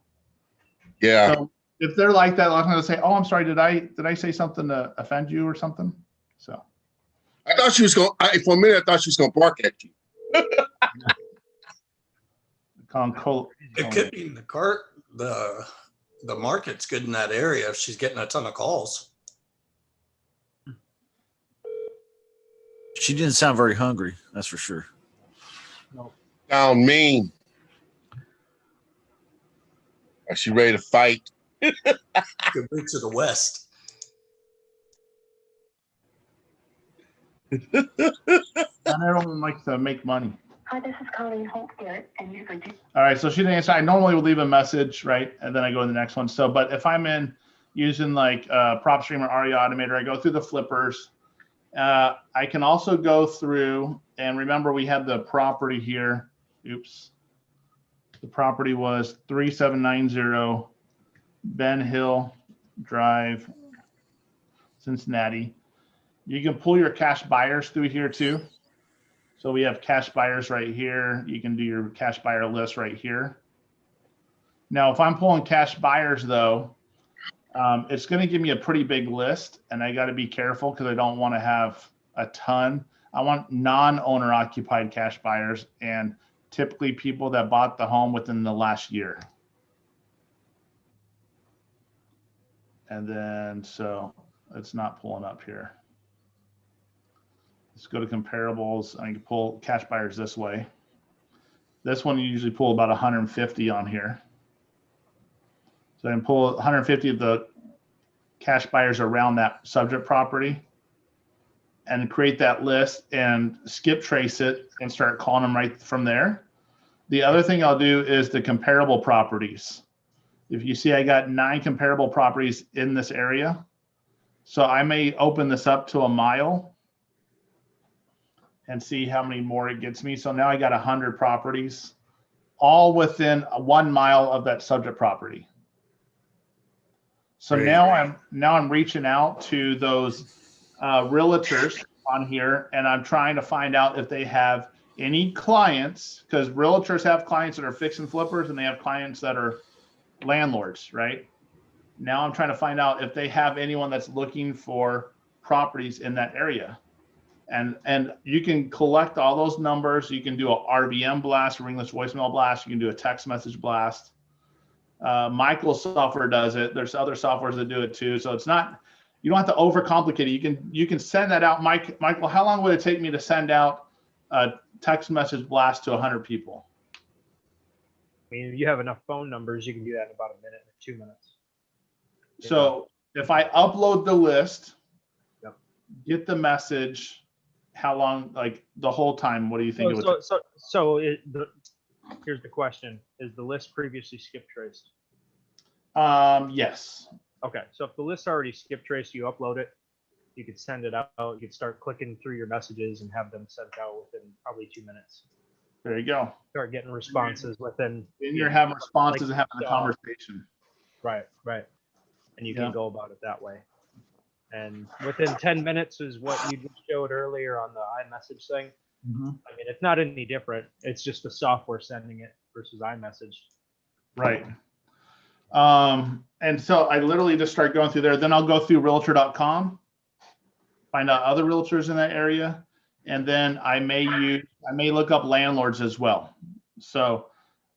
yeah. So if they're like that, I'm going to say, "Oh, I'm sorry. Did I say something to offend you or something?" So I thought she was going. For a minute, I thought she was going to bark at you. It could be the cart. The market's good in that area if she's getting a ton of calls. She didn't sound very hungry, that's for sure. No. Sound mean. Is she ready to fight? Good move to the west. Not everyone likes to make money. Hi, this is Colleen Holt here, and you could. All right, so she didn't answer. I normally would leave a message, right, and then I go to the next one. So, but if I'm in using like PropStream or ARIA Automator, I go through the flippers. I can also go through, and remember we had the property here. Oops. The property was 3790 Ben Hill Drive, Cincinnati. You can pull your cash buyers through here too. So we have cash buyers right here. You can do your cash buyer list right here. Now, if I'm pulling cash buyers though, it's going to give me a pretty big list, and I got to be careful because I don't want to have a ton. I want non-owner occupied cash buyers, and typically people that bought the home within the last year. And then, so it's not pulling up here. Let's go to comparables. I can pull cash buyers this way. This one you usually pull about 150 on here. So I can pull 150 of the cash buyers around that subject property and create that list and skip trace it and start calling them right from there. The other thing I'll do is the comparable properties. If you see, I got 9 comparable properties in this area. So I may open this up to a mile and see how many more it gets me. So now I got 100 properties, all within 1 mile of that subject property. So now I'm reaching out to those realtors on here, and I'm trying to find out if they have any clients, because realtors have clients that are fix and flippers, and they have clients that are landlords, right? Now I'm trying to find out if they have anyone that's looking for properties in that area. And you can collect all those numbers. You can do a RVM blast, ringless voicemail blast. You can do a text message blast. Michael's software does it. There's other softwares that do it too. So it's not, you don't have to overcomplicate it. You can send that out. Michael, how long would it take me to send out a text message blast to 100 people? I mean, if you have enough phone numbers, you can do that in about a minute or 2 minutes. So if I upload the list, get the message, how long, like the whole time, what do you think it would take? Here's the question. Is the list previously skip traced? Yes. Okay, so if the list's already skip traced, you upload it, you could send it out, you could start clicking through your messages and have them sent out within probably 2 minutes. There you go. Start getting responses within. And you're having responses and having a conversation. Right. And you can go about it that way. And within 10 minutes is what you just showed earlier on the iMessage thing. Mm-hmm. I mean, it's not any different. It's just the software sending it versus iMessage. Right. And so I literally just start going through there. Then I'll go through realtor.com, find out other realtors in that area. And then I may look up landlords as well. So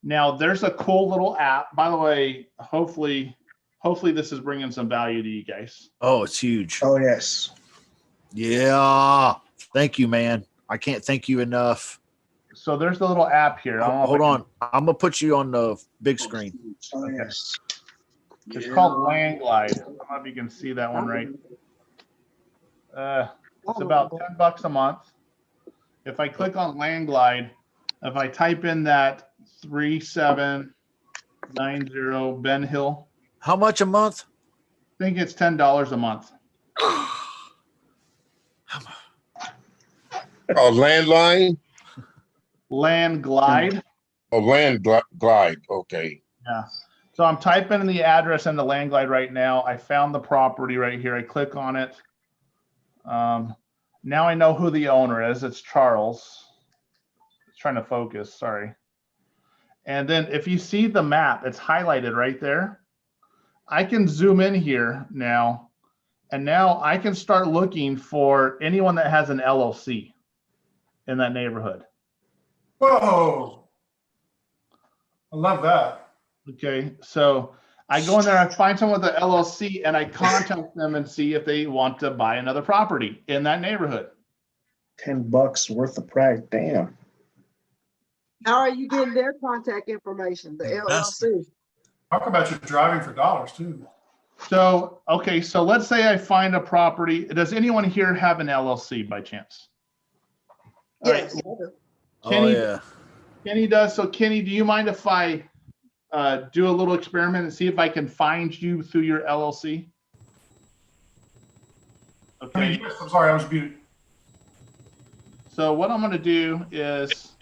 now there's a cool little app. By the way, hopefully this is bringing some value to you guys. Oh, it's huge. Oh, yes. Yeah. Thank you, man. I can't thank you enough. So there's the little app here. Hold on. I'm going to put you on the big screen. Oh, yes. It's called Landglide. I don't know if you can see that one right. It's about $10 a month. If I click on Landglide, if I type in that 3790 Ben Hill. How much a month? I think it's $10 a month. Oh, landline? Landglide. Oh, Landglide. Okay. Yeah. So I'm typing in the address in the Landglide right now. I found the property right here. I click on it. Now I know who the owner is. It's Charles. It's trying to focus. Sorry. And then if you see the map, it's highlighted right there. I can zoom in here now, and now I can start looking for anyone that has an LLC in that neighborhood. Whoa. I love that. Okay, so I go in there, I find someone with an LLC, and I contact them and see if they want to buy another property in that neighborhood. $10 worth of price. Damn. How are you getting their contact information? The LLC. Talk about you driving for dollars too. So, okay, so let's say I find a property. Does anyone here have an LLC by chance? Yes. Kenny, yeah. Kenny does. So Kenny, do you mind if I do a little experiment and see if I can find you through your LLC? Okay. Yes, I'm sorry, I was muted. So what I'm going to do is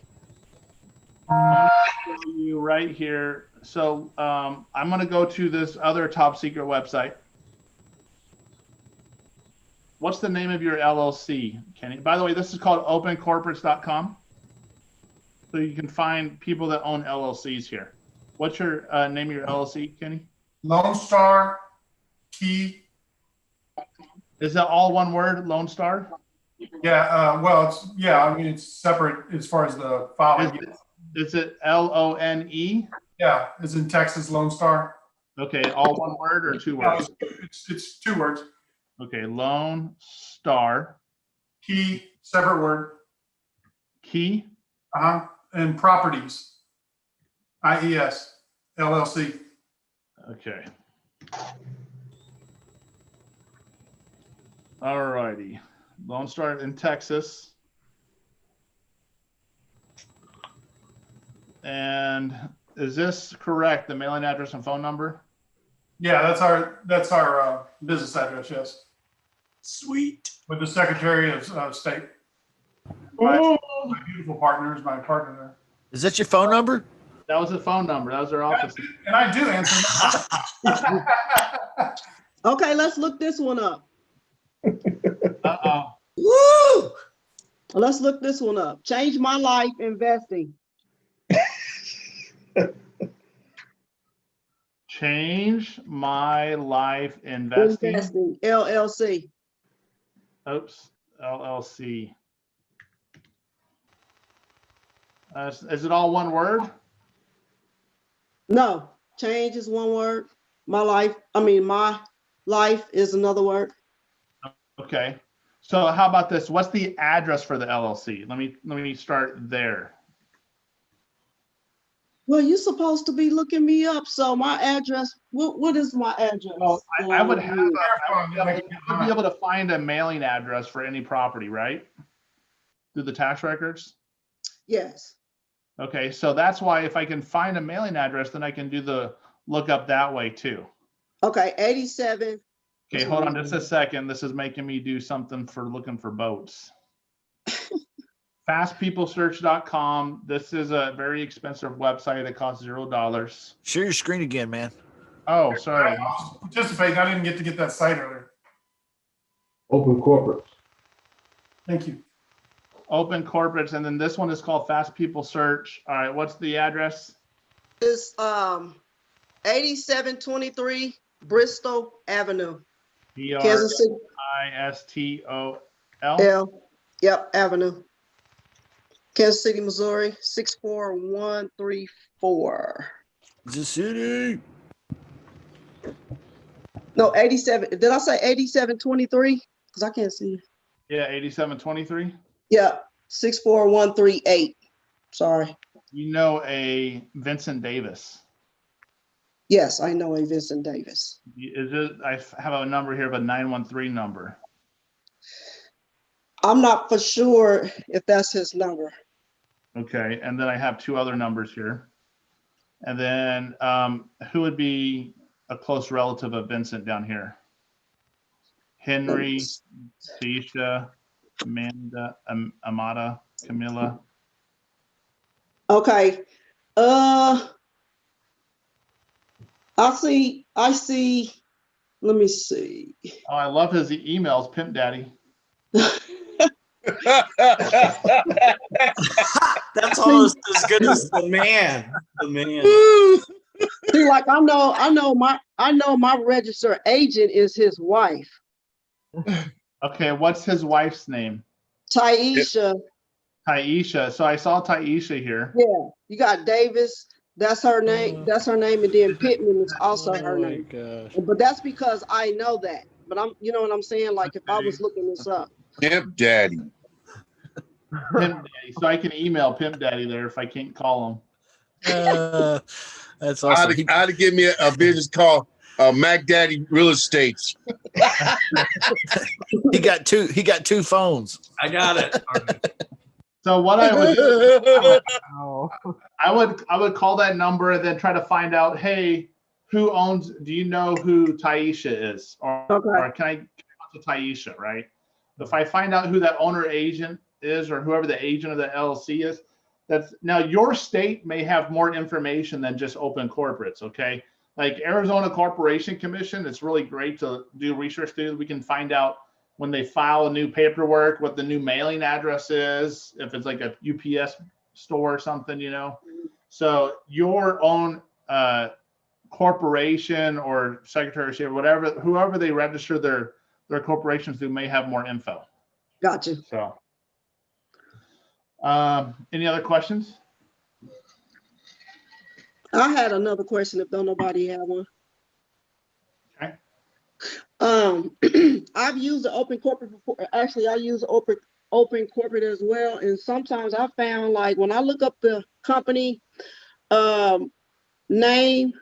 I'm going to show you right here. So I'm going to go to this other top secret website. What's the name of your LLC, Kenny? By the way, this is called opencorporates.com. So you can find people that own LLCs here. What's your name of your LLC, Kenny? Lone Star Key. Is that all one word, Lone Star? Yeah, well, I mean, it's separate as far as the filing. Is it LONE? Yeah, it's in Texas, Lone Star. Okay, all one word or two words? It's 2 words. Okay, Lone Star. Key, separate word. Key? And properties. IES, LLC. Okay. All righty. Lone Star in Texas. And is this correct, the mailing address and phone number? Yeah, that's our business address, yes. Sweet. With the Secretary of State. My beautiful partner is my partner there. Is that your phone number? That was the phone number. That was their office. And I do answer. Okay, let's look this one up. Uh-oh. Woo! Let's look this one up. Change My Life Investing. Change My Life Investing. LLC. Oops, LLC. Is it all one word? No, change is one word. My life is another word. Okay. So how about this? What's the address for the LLC? Let me start there. Well, you're supposed to be looking me up. So my address, what is my address? Well, I would be able to find a mailing address for any property, right? Through the tax records? Yes. Okay, so that's why if I can find a mailing address, then I can do the lookup that way too. Okay, 87. Okay, hold on just a second. This is making me do something for looking for boats. FastPeopleSearch.com. This is a very expensive website. It costs $0. Share your screen again, man. Oh, sorry. I was participating. I didn't get to get that site earlier. Open corporate. Thank you. Open corporates, and then this one is called Fast People Search. All right, what's the address? It's 8723 Bristol Avenue. Kansas City. BRISTOL. Yep, Avenue. Kansas City, Missouri, 64134. Kansas City. No, 87. Did I say 8723? Because I can't see. Yeah, 8723. Yeah, 64138. Sorry. You know a Vincent Davis. Yes, I know a Vincent Davis. Is it? I have a number here of a 913 number. I'm not for sure if that's his number. Okay, and then I have two other numbers here. And then who would be a close relative of Vincent down here? Henry, Tisha, Amanda, Amada, Camilla. Okay. I see. Let me see. Oh, I love his emails, Pimp Daddy. That's almost as good as the man. The man. See, like I know my registered agent is his wife. Okay, what's his wife's name? Taisha. Taisha. So I saw Taisha here. Yeah, you got Davis. That's her name. That's her name, and then Pittman is also her name. Gosh. But that's because I know that. But you know what I'm saying? Like if I was looking this up. Pimp Daddy. Pimp Daddy. So I can email Pimp Daddy there if I can't call him. That's I awesome. had to give me a business called Mac Daddy Real Estate. He got two phones. I got it. So what I would do, I would call that number and then try to find out, hey, who owns? Do you know who Taisha is? Or can I talk to Taisha, right? If I find out who that owner agent is or whoever the agent of the LLC is, that's now your state may have more information than just open corporates. Okay, like Arizona Corporation Commission, it's really great to do research through. We can find out when they file a new paperwork, what the new mailing address is, if it's like a UPS store or something, you know. So your own corporation or secretary of state, whatever, whoever they register their corporations through may have more info. Gotcha. So, any other questions? I had another question if don't nobody have one. Okay. I've used the open corporate before. Actually, I use open corporate as well. And sometimes I found like when I look up the company name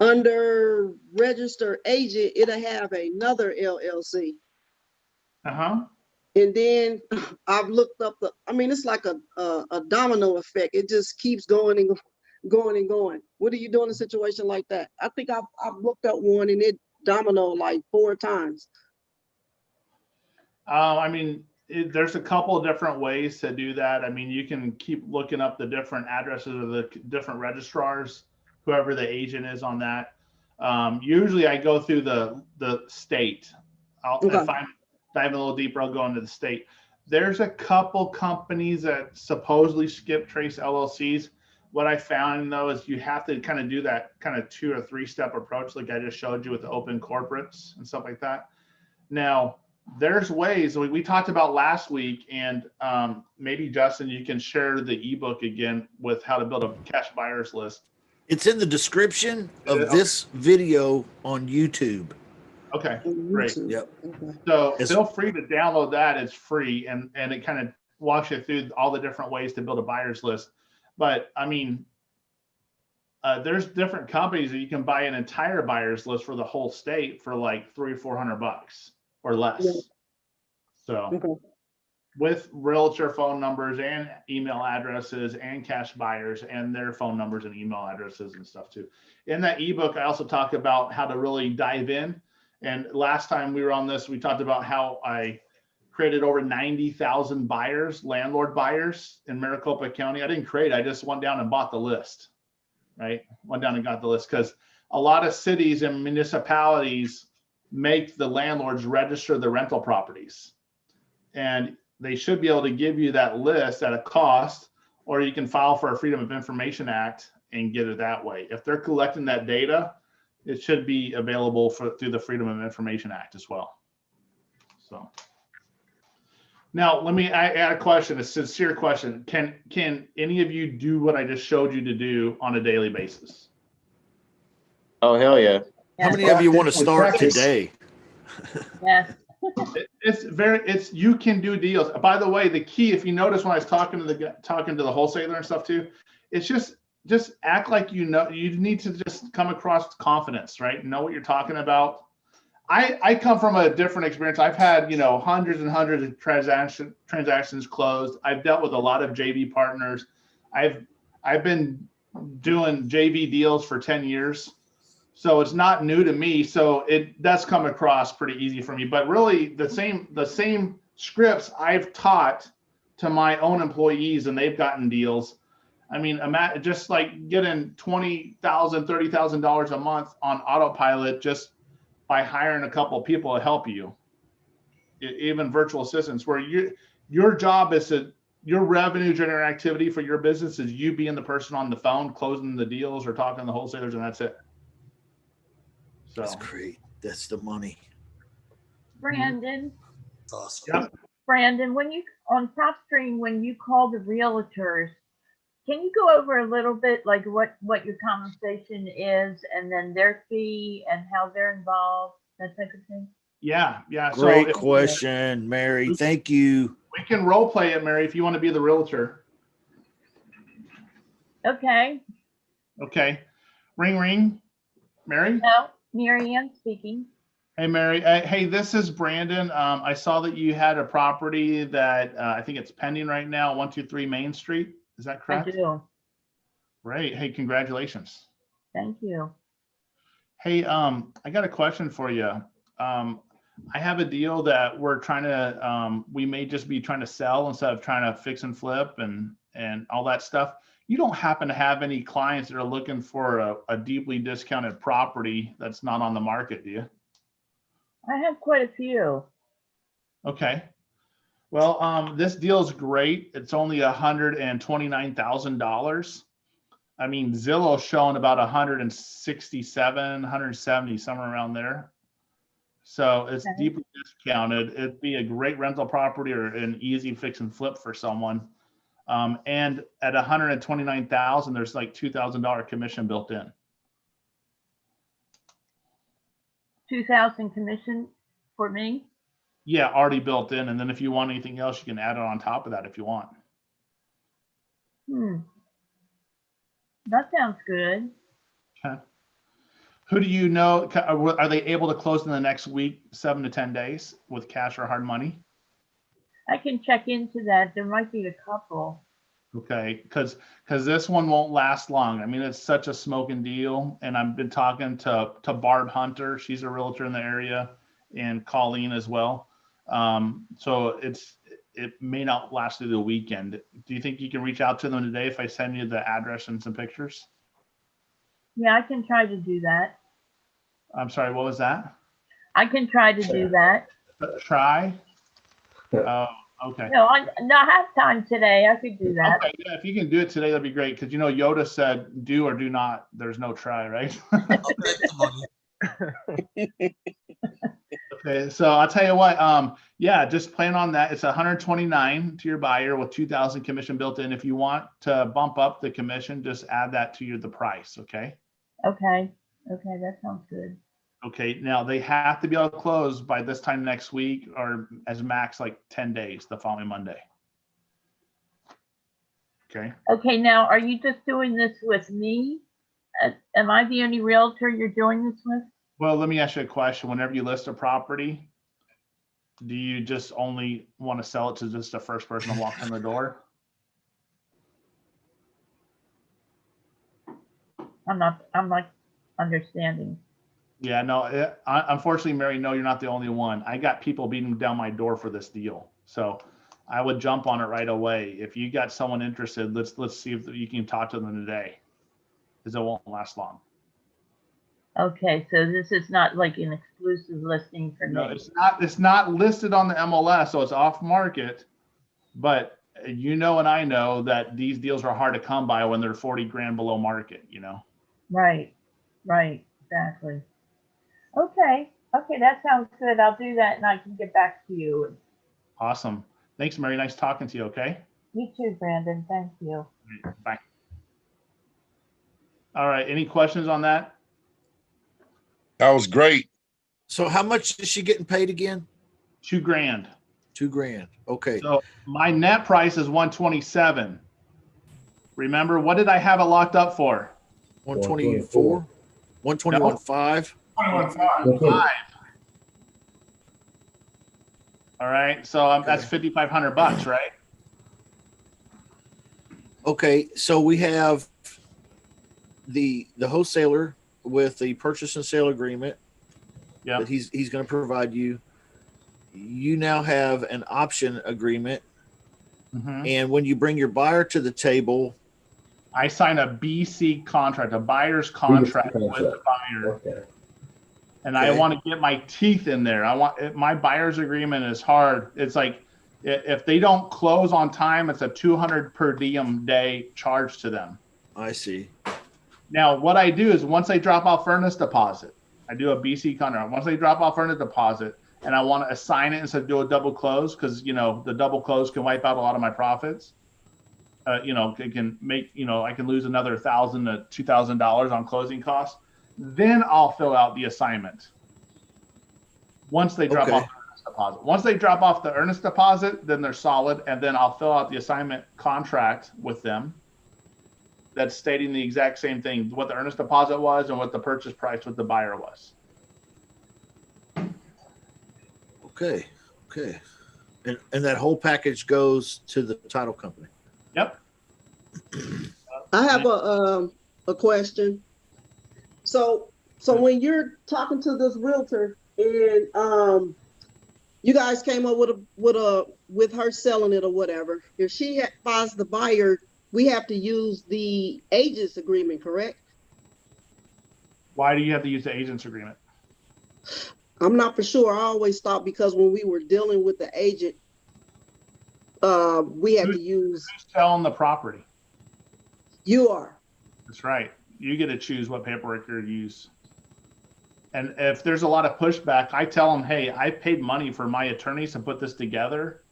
under registered agent, it'll have another LLC. And then I've looked up it's like a domino effect. It just keeps going and going and going. What do you do in a situation like that? I think I've looked up one and it domino like 4 times. There's a couple of different ways to do that. I mean, you can keep looking up the different addresses of the different registrars, whoever the agent is on that. Usually I go through the state. If I'm diving a little deeper, I'll go into the state. There's a couple companies that supposedly skip trace LLCs. What I found though is you have to kind of do that kind of 2 or 3 step approach, like I just showed you with the open corporates and stuff like that. Now, there's ways we talked about last week, and maybe Justin, you can share the ebook again with how to build a cash buyers list. It's in the description of this video on YouTube. Okay, great. Yep. So feel free to download that. It's free, and it kind of walks you through all the different ways to build a buyer's list. But I mean, there's different companies that you can buy an entire buyer's list for the whole state for like $300 or $400 or less. Yeah. So with realtor phone numbers and email addresses and cash buyers and their phone numbers and email addresses and stuff too. In that ebook, I also talk about how to really dive in. And last time we were on this, we talked about how I created over 90,000 buyers, landlord buyers in Maricopa County. I didn't create, I just went down and bought the list, right? Went down and got the list because a lot of cities and municipalities make the landlords register the rental properties. And they should be able to give you that list at a cost, or you can file for a Freedom of Information Act and get it that way. If they're collecting that data, it should be available through the Freedom of Information Act as well. So now let me add a question, a sincere question. Can any of you do what I just showed you to do on a daily basis? Oh, hell yeah. How many of you want to start today? Yeah. You can do deals. By the way, the key, if you notice when I was talking to the wholesaler and stuff too, it's just act like you know. You need to just come across confidence, right? Know what you're talking about. I come from a different experience. I've had, hundreds and hundreds of transactions closed. I've dealt with a lot of JV partners. I've been doing JV deals for 10 years. So it's not new to me. So it does come across pretty easy for me. But really the same scripts I've taught to my own employees, and they've gotten deals. I mean, just like getting $20,000, $30,000 a month on autopilot just by hiring a couple of people to help you, even virtual assistants, where your job is your revenue generating activity for your business is you being the person on the phone closing the deals or talking to the wholesalers, and that's it. So that's great. That's the money. Brandon. Awesome. Yep. Brandon, when you on PropStream, when you call the realtors, can you go over a little bit like what your compensation is, and then their fee and how they're involved, that type of thing? Yeah. Great question, Mary. Thank you. We can role play it, Mary, if you want to be the realtor. Okay. Okay. Ring, ring. Mary? No, Mary Ann speaking. Hey, Mary. Hey, this is Brandon. I saw that you had a property that I think it's pending right now, 123 Main Street. Is that correct? I do. Great. Hey, congratulations. Thank you. Hey, I got a question for you. I have a deal that we're trying to, we may just be trying to sell instead of trying to fix and flip and all that stuff. You don't happen to have any clients that are looking for a deeply discounted property that's not on the market, do you? I have quite a few. Okay. Well, this deal is great. It's only $129,000. I mean, Zillow's showing about 167, 170, somewhere around there. So it's deeply discounted. It'd be a great rental property or an easy fix and flip for someone. And at 129,000, there's like $2,000 commission built in. 2,000 commission for me? Yeah, already built in. And then if you want anything else, you can add it on top of that if you want. That sounds good. Okay. Who do you know? Are they able to close in the next week, 7 to 10 days with cash or hard money? I can check into that. There might be a couple. Okay, because this one won't last long. I mean, it's such a smoking deal. And I've been talking to Barb Hunter. She's a realtor in the area, and Colleen as well. So it may not last through the weekend. Do you think you can reach out to them today if I send you the address and some pictures? Yeah, I can try to do that. I'm sorry, what was that? I can try to do that. Try? Oh, okay. No, I have time today. I could do that. Okay, yeah, if you can do it today, that'd be great. Because Yoda said, "Do or do not." There's no try, right? Okay, so I'll tell you what, yeah, just plan on that. It's 129 to your buyer with 2,000 commission built in. If you want to bump up the commission, just add that to the price, okay? Okay, okay, that sounds good. Okay, now they have to be able to close by this time next week or as max like 10 days the following Monday. Okay. Okay, now are you just doing this with me? Am I the only realtor you're doing this with? Well, let me ask you a question. Whenever you list a property, do you just only want to sell it to just the first person to walk in the door? I'm not understanding. Yeah, no, unfortunately, Mary, no, you're not the only one. I got people beating down my door for this deal. So I would jump on it right away. If you got someone interested, let's see if you can talk to them today, because it won't last long. Okay, so this is not like an exclusive listing for me. No, it's not listed on the MLS, so it's off market. But you know, and I know that these deals are hard to come by when they're 40 grand below market, you know? Right, exactly. Okay, that sounds good. I'll do that and I can get back to you. Awesome. Thanks, Mary. Nice talking to you, okay? You too, Brandon. Thank you. Bye. All right, any questions on that? That was great. So how much is she getting paid again? $2 grand. $2 grand. Okay. So my net price is 127. Remember, what did I have it locked up for? 124. 121.5. 21.5. All right, so that's $5,500, right? Okay, so we have the wholesaler with the purchase and sale agreement. Yeah. That he's going to provide you. You now have an option agreement, and when you bring your buyer to the table, I sign a BC contract, a buyer's contract with the buyer. Okay. And I want to get my teeth in there. My buyer's agreement is hard. It's like if they don't close on time, it's a 200 per diem day charge to them. I see. Now, what I do is once they drop off earnest deposit, I do a BC contract. Once they drop off earnest deposit, and I want to assign it instead of do a double close, because the double close can wipe out a lot of my profits. It can make I can lose another $1,000 to $2,000 on closing costs. Then I'll fill out the assignment. Once they drop off the earnest deposit. Once they drop off the earnest deposit, then they're solid, and then I'll fill out the assignment contract with them. That's stating the exact same thing, what the earnest deposit was and what the purchase price with the buyer was. Okay. And that whole package goes to the title company. Yep. I have a question. So when you're talking to this realtor and you guys came up with her selling it or whatever, if she buys the buyer, we have to use the agent's agreement, correct? Why do you have to use the agent's agreement? I'm not for sure. I always thought because when we were dealing with the agent, we had to use. Who's selling the property? You are. That's right. You get to choose what paperwork you use. And if there's a lot of pushback, I tell them, hey, I paid money for my attorneys to put this together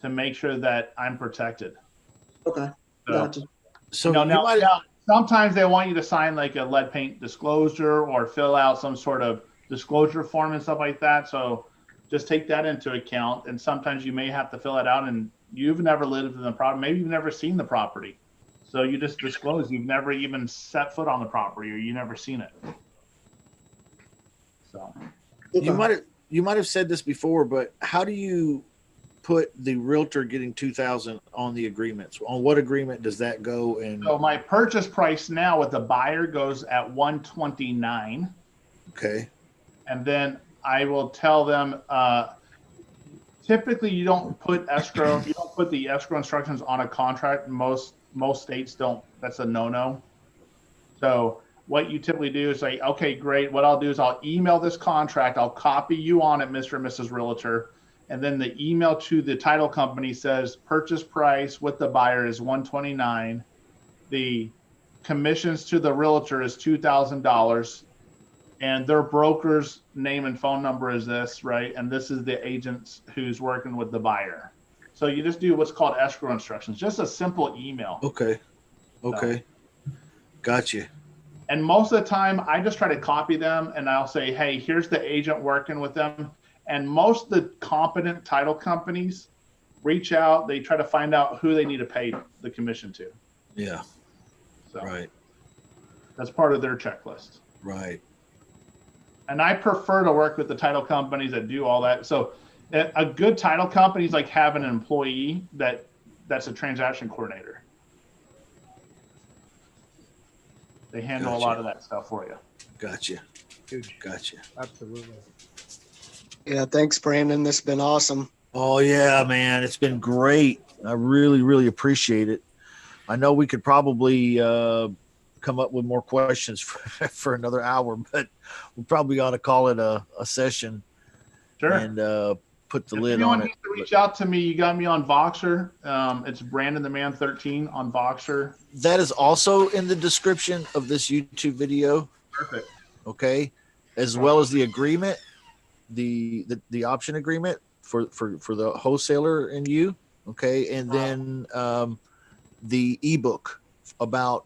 to make sure that I'm protected. Okay. Gotcha. So now, sometimes they want you to sign like a lead paint disclosure or fill out some sort of disclosure form and stuff like that. So just take that into account. And sometimes you may have to fill it out and you've never lived in the property. Maybe you've never seen the property. So you just disclose you've never even set foot on the property or you never seen it. So you might have said this before, but how do you put the realtor getting 2,000 on the agreements? On what agreement does that go? And so my purchase price now with the buyer goes at 129. Okay. And then I will tell them, typically you don't put escrow, you don't put the escrow instructions on a contract. Most states don't. That's a no-no. So what you typically do is say, okay, great. What I'll do is I'll email this contract. I'll copy you on it, Mr. and Mrs. Realtor. And then the email to the title company says purchase price with the buyer is $129. The commissions to the realtor is $2,000. and their broker's name and phone number is this, right? And this is the agent who's working with the buyer. So you just do what's called escrow instructions, just a simple email. Okay. Okay. Gotcha. And most of the time, I just try to copy them, and I'll say, hey, here's the agent working with them. And most of the competent title companies reach out. They try to find out who they need to pay the commission to. Yeah. So Right. that's part of their checklist. Right. And I prefer to work with the title companies that do all that. So a good title company is like having an employee that's a transaction coordinator. They handle a lot of that stuff for you. Gotcha. Huge. Gotcha. Absolutely. Yeah, thanks, Brandon. This has been awesome. Oh yeah, man. It's been great. I really, really appreciate it. I know we could probably come up with more questions for another hour, but we probably ought to call it a session. Sure. And put the If lid anyone on it. needs to reach out to me, you got me on Voxer. It's Brandon the Man 13 on Voxer. That is also in the description of this YouTube video. Perfect. Okay. As well as the agreement, the option agreement for the wholesaler and you. Okay. And then the ebook about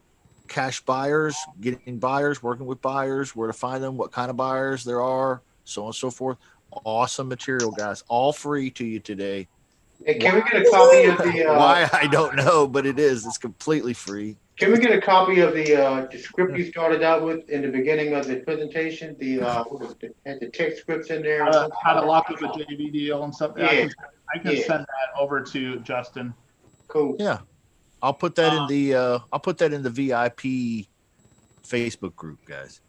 cash buyers, getting buyers, working with buyers, where to find them, what kind of buyers there are, so on and so forth. Awesome material, guys. All free to you today. Hey, can we get a copy of the? Why I don't know, but it is. It's completely free. Can we get a copy of the script you started out with in the beginning of the presentation? Had the text scripts in there. How to lock up a JV deal and stuff. Yeah. I can send that over to Justin. Cool. Yeah, I'll put that in the VIP Facebook group, guys.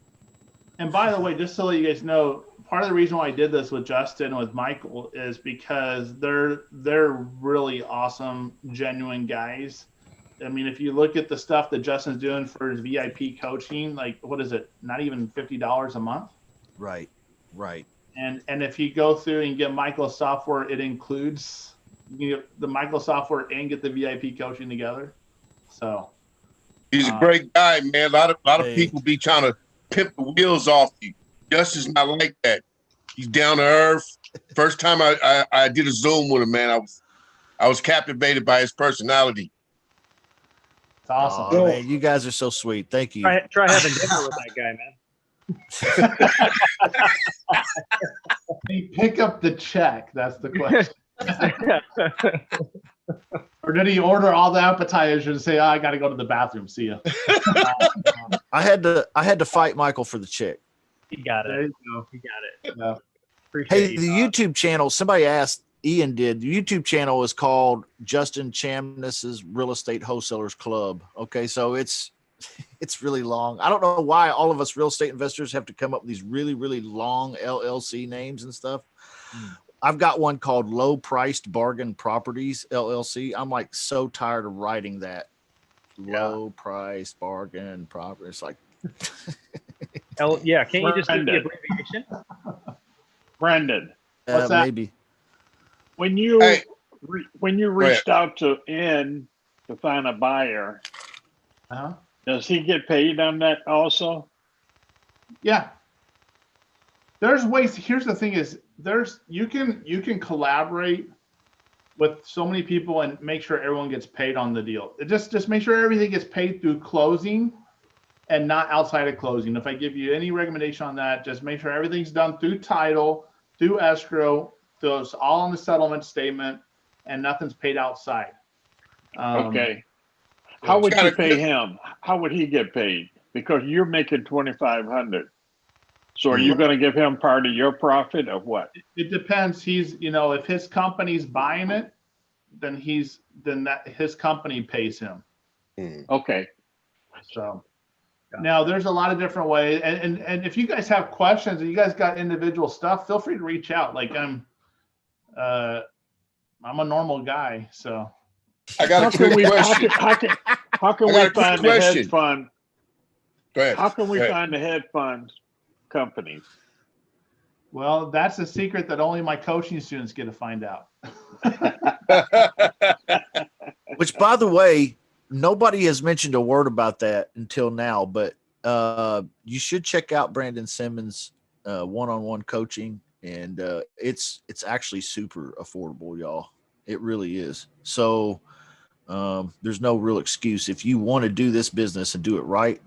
And by the way, just to let you guys know, part of the reason why I did this with Justin and with Michael is because they're really awesome, genuine guys. I mean, if you look at the stuff that Justin's doing for his VIP coaching, like what is it? Not even $50 a month. Right. Right. And if you go through and get Michael's software, it includes the Michael software and get the VIP coaching together. So he's a great guy, man. A lot of people be trying to pimp the wheels off you. Justin's not like that. He's down to earth. First time I did a Zoom with him, man, I was captivated by his personality. It's awesome. Oh, man, you guys are so sweet. Thank you. Try having dinner with that guy, man. He pick up the check. That's the question. Or did he order all the appetizers and say, I got to go to the bathroom. See ya. I had to fight Michael for the check. He got it. There you go. He got it. Yeah. Hey, the YouTube channel, somebody asked, Ian did, the YouTube channel is called Justin Chamness's Real Estate Wholesalers Club. Okay, so it's really long. I don't know why all of us real estate investors have to come up with these really, really long LLC names and stuff. I've got one called Low Priced Bargain Properties LLC. I'm like so tired of writing that. Low Priced Bargain Property. It's like yeah, can't you just do the Brandon. abbreviation? Brendan, What's that? maybe. when you Hey. when you reached out to N to find a buyer, Uh-huh. does he get paid on that also? Yeah. There's ways. Here's the thing is you can collaborate with so many people and make sure everyone gets paid on the deal. Just make sure everything gets paid through closing and not outside of closing. If I give you any recommendation on that, just make sure everything's done through title, through escrow, those all on the settlement statement, and nothing's paid outside. Okay. How would you pay him? How would he get paid? Because you're making 2,500. So are you going to give him part of your profit or what? It depends. He's, if his company's buying it, then his company pays him. Okay. So now there's a lot of different ways. And if you guys have questions and you guys got individual stuff, feel free to reach out. Like I'm a normal guy. So I got a quick question. How can I we got a quick find the question. hedge fund? Go ahead. How can we Go ahead. find the hedge fund companies? well, that's a secret that only my coaching students get to find out. Which, by the way, nobody has mentioned a word about that until now. But you should check out Brandon Simmons one-on-one coaching, and it's actually super affordable, y'all. It really is. So there's no real excuse if you want to do this business and do it right.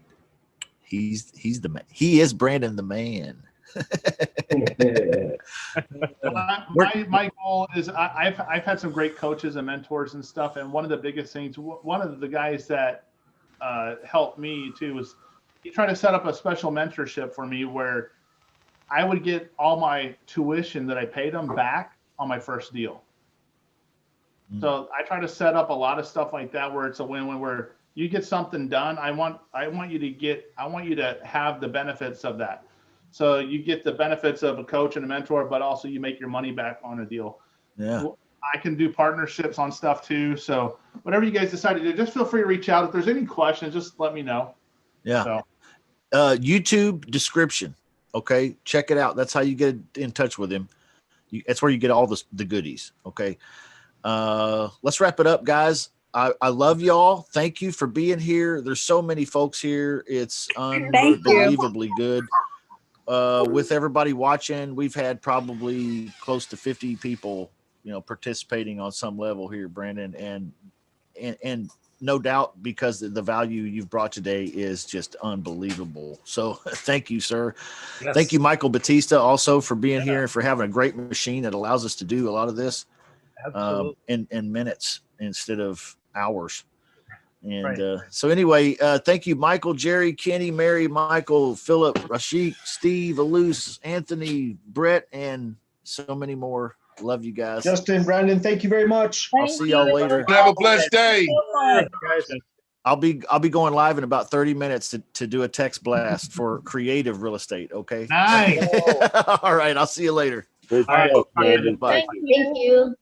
He's the man. He is Brandon the man. My goal is I've had some great coaches and mentors and stuff, and one of the biggest things, one of the guys that helped me too was he tried to set up a special mentorship for me where I would get all my tuition that I paid him back on my first deal. So I try to set up a lot of stuff like that where it's a win-win, where you get something done. I want you to have the benefits of that. So you get the benefits of a coach and a mentor, but also you make your money back on a deal. Yeah. I can do partnerships on stuff too. So whatever you guys decide to do, just feel free to reach out. If there's any questions, just let me know. Yeah. So. YouTube description. Okay. Check it out. That's how you get in touch with him. That's where you get all the goodies. Okay. Let's wrap it up, guys. I love y'all. Thank you for being here. There's so many folks here. It's unbelievably good. With everybody watching, we've had probably close to 50 people, participating on some level here, Brandon, and no doubt because the value you've brought today is just unbelievable. So thank you, sir. Yes. Thank you, Michael Batista, also for being here and for having a great machine that allows us to do a lot of this in minutes instead of hours. And Right. So anyway, thank you, Michael, Jerry, Kenny, Mary, Michael, Philip, Rashik, Steve, Alous, Anthony, Brett, and so many more. Love you guys. Justin, Brandon, thank you very much. I'll see y'all later. Have a blessed day. I'll be going live in about 30 minutes to do a text blast for creative real estate. Okay. Nice. All right. I'll see you later. Good All right. stuff, Brandon. Bye. Thank you.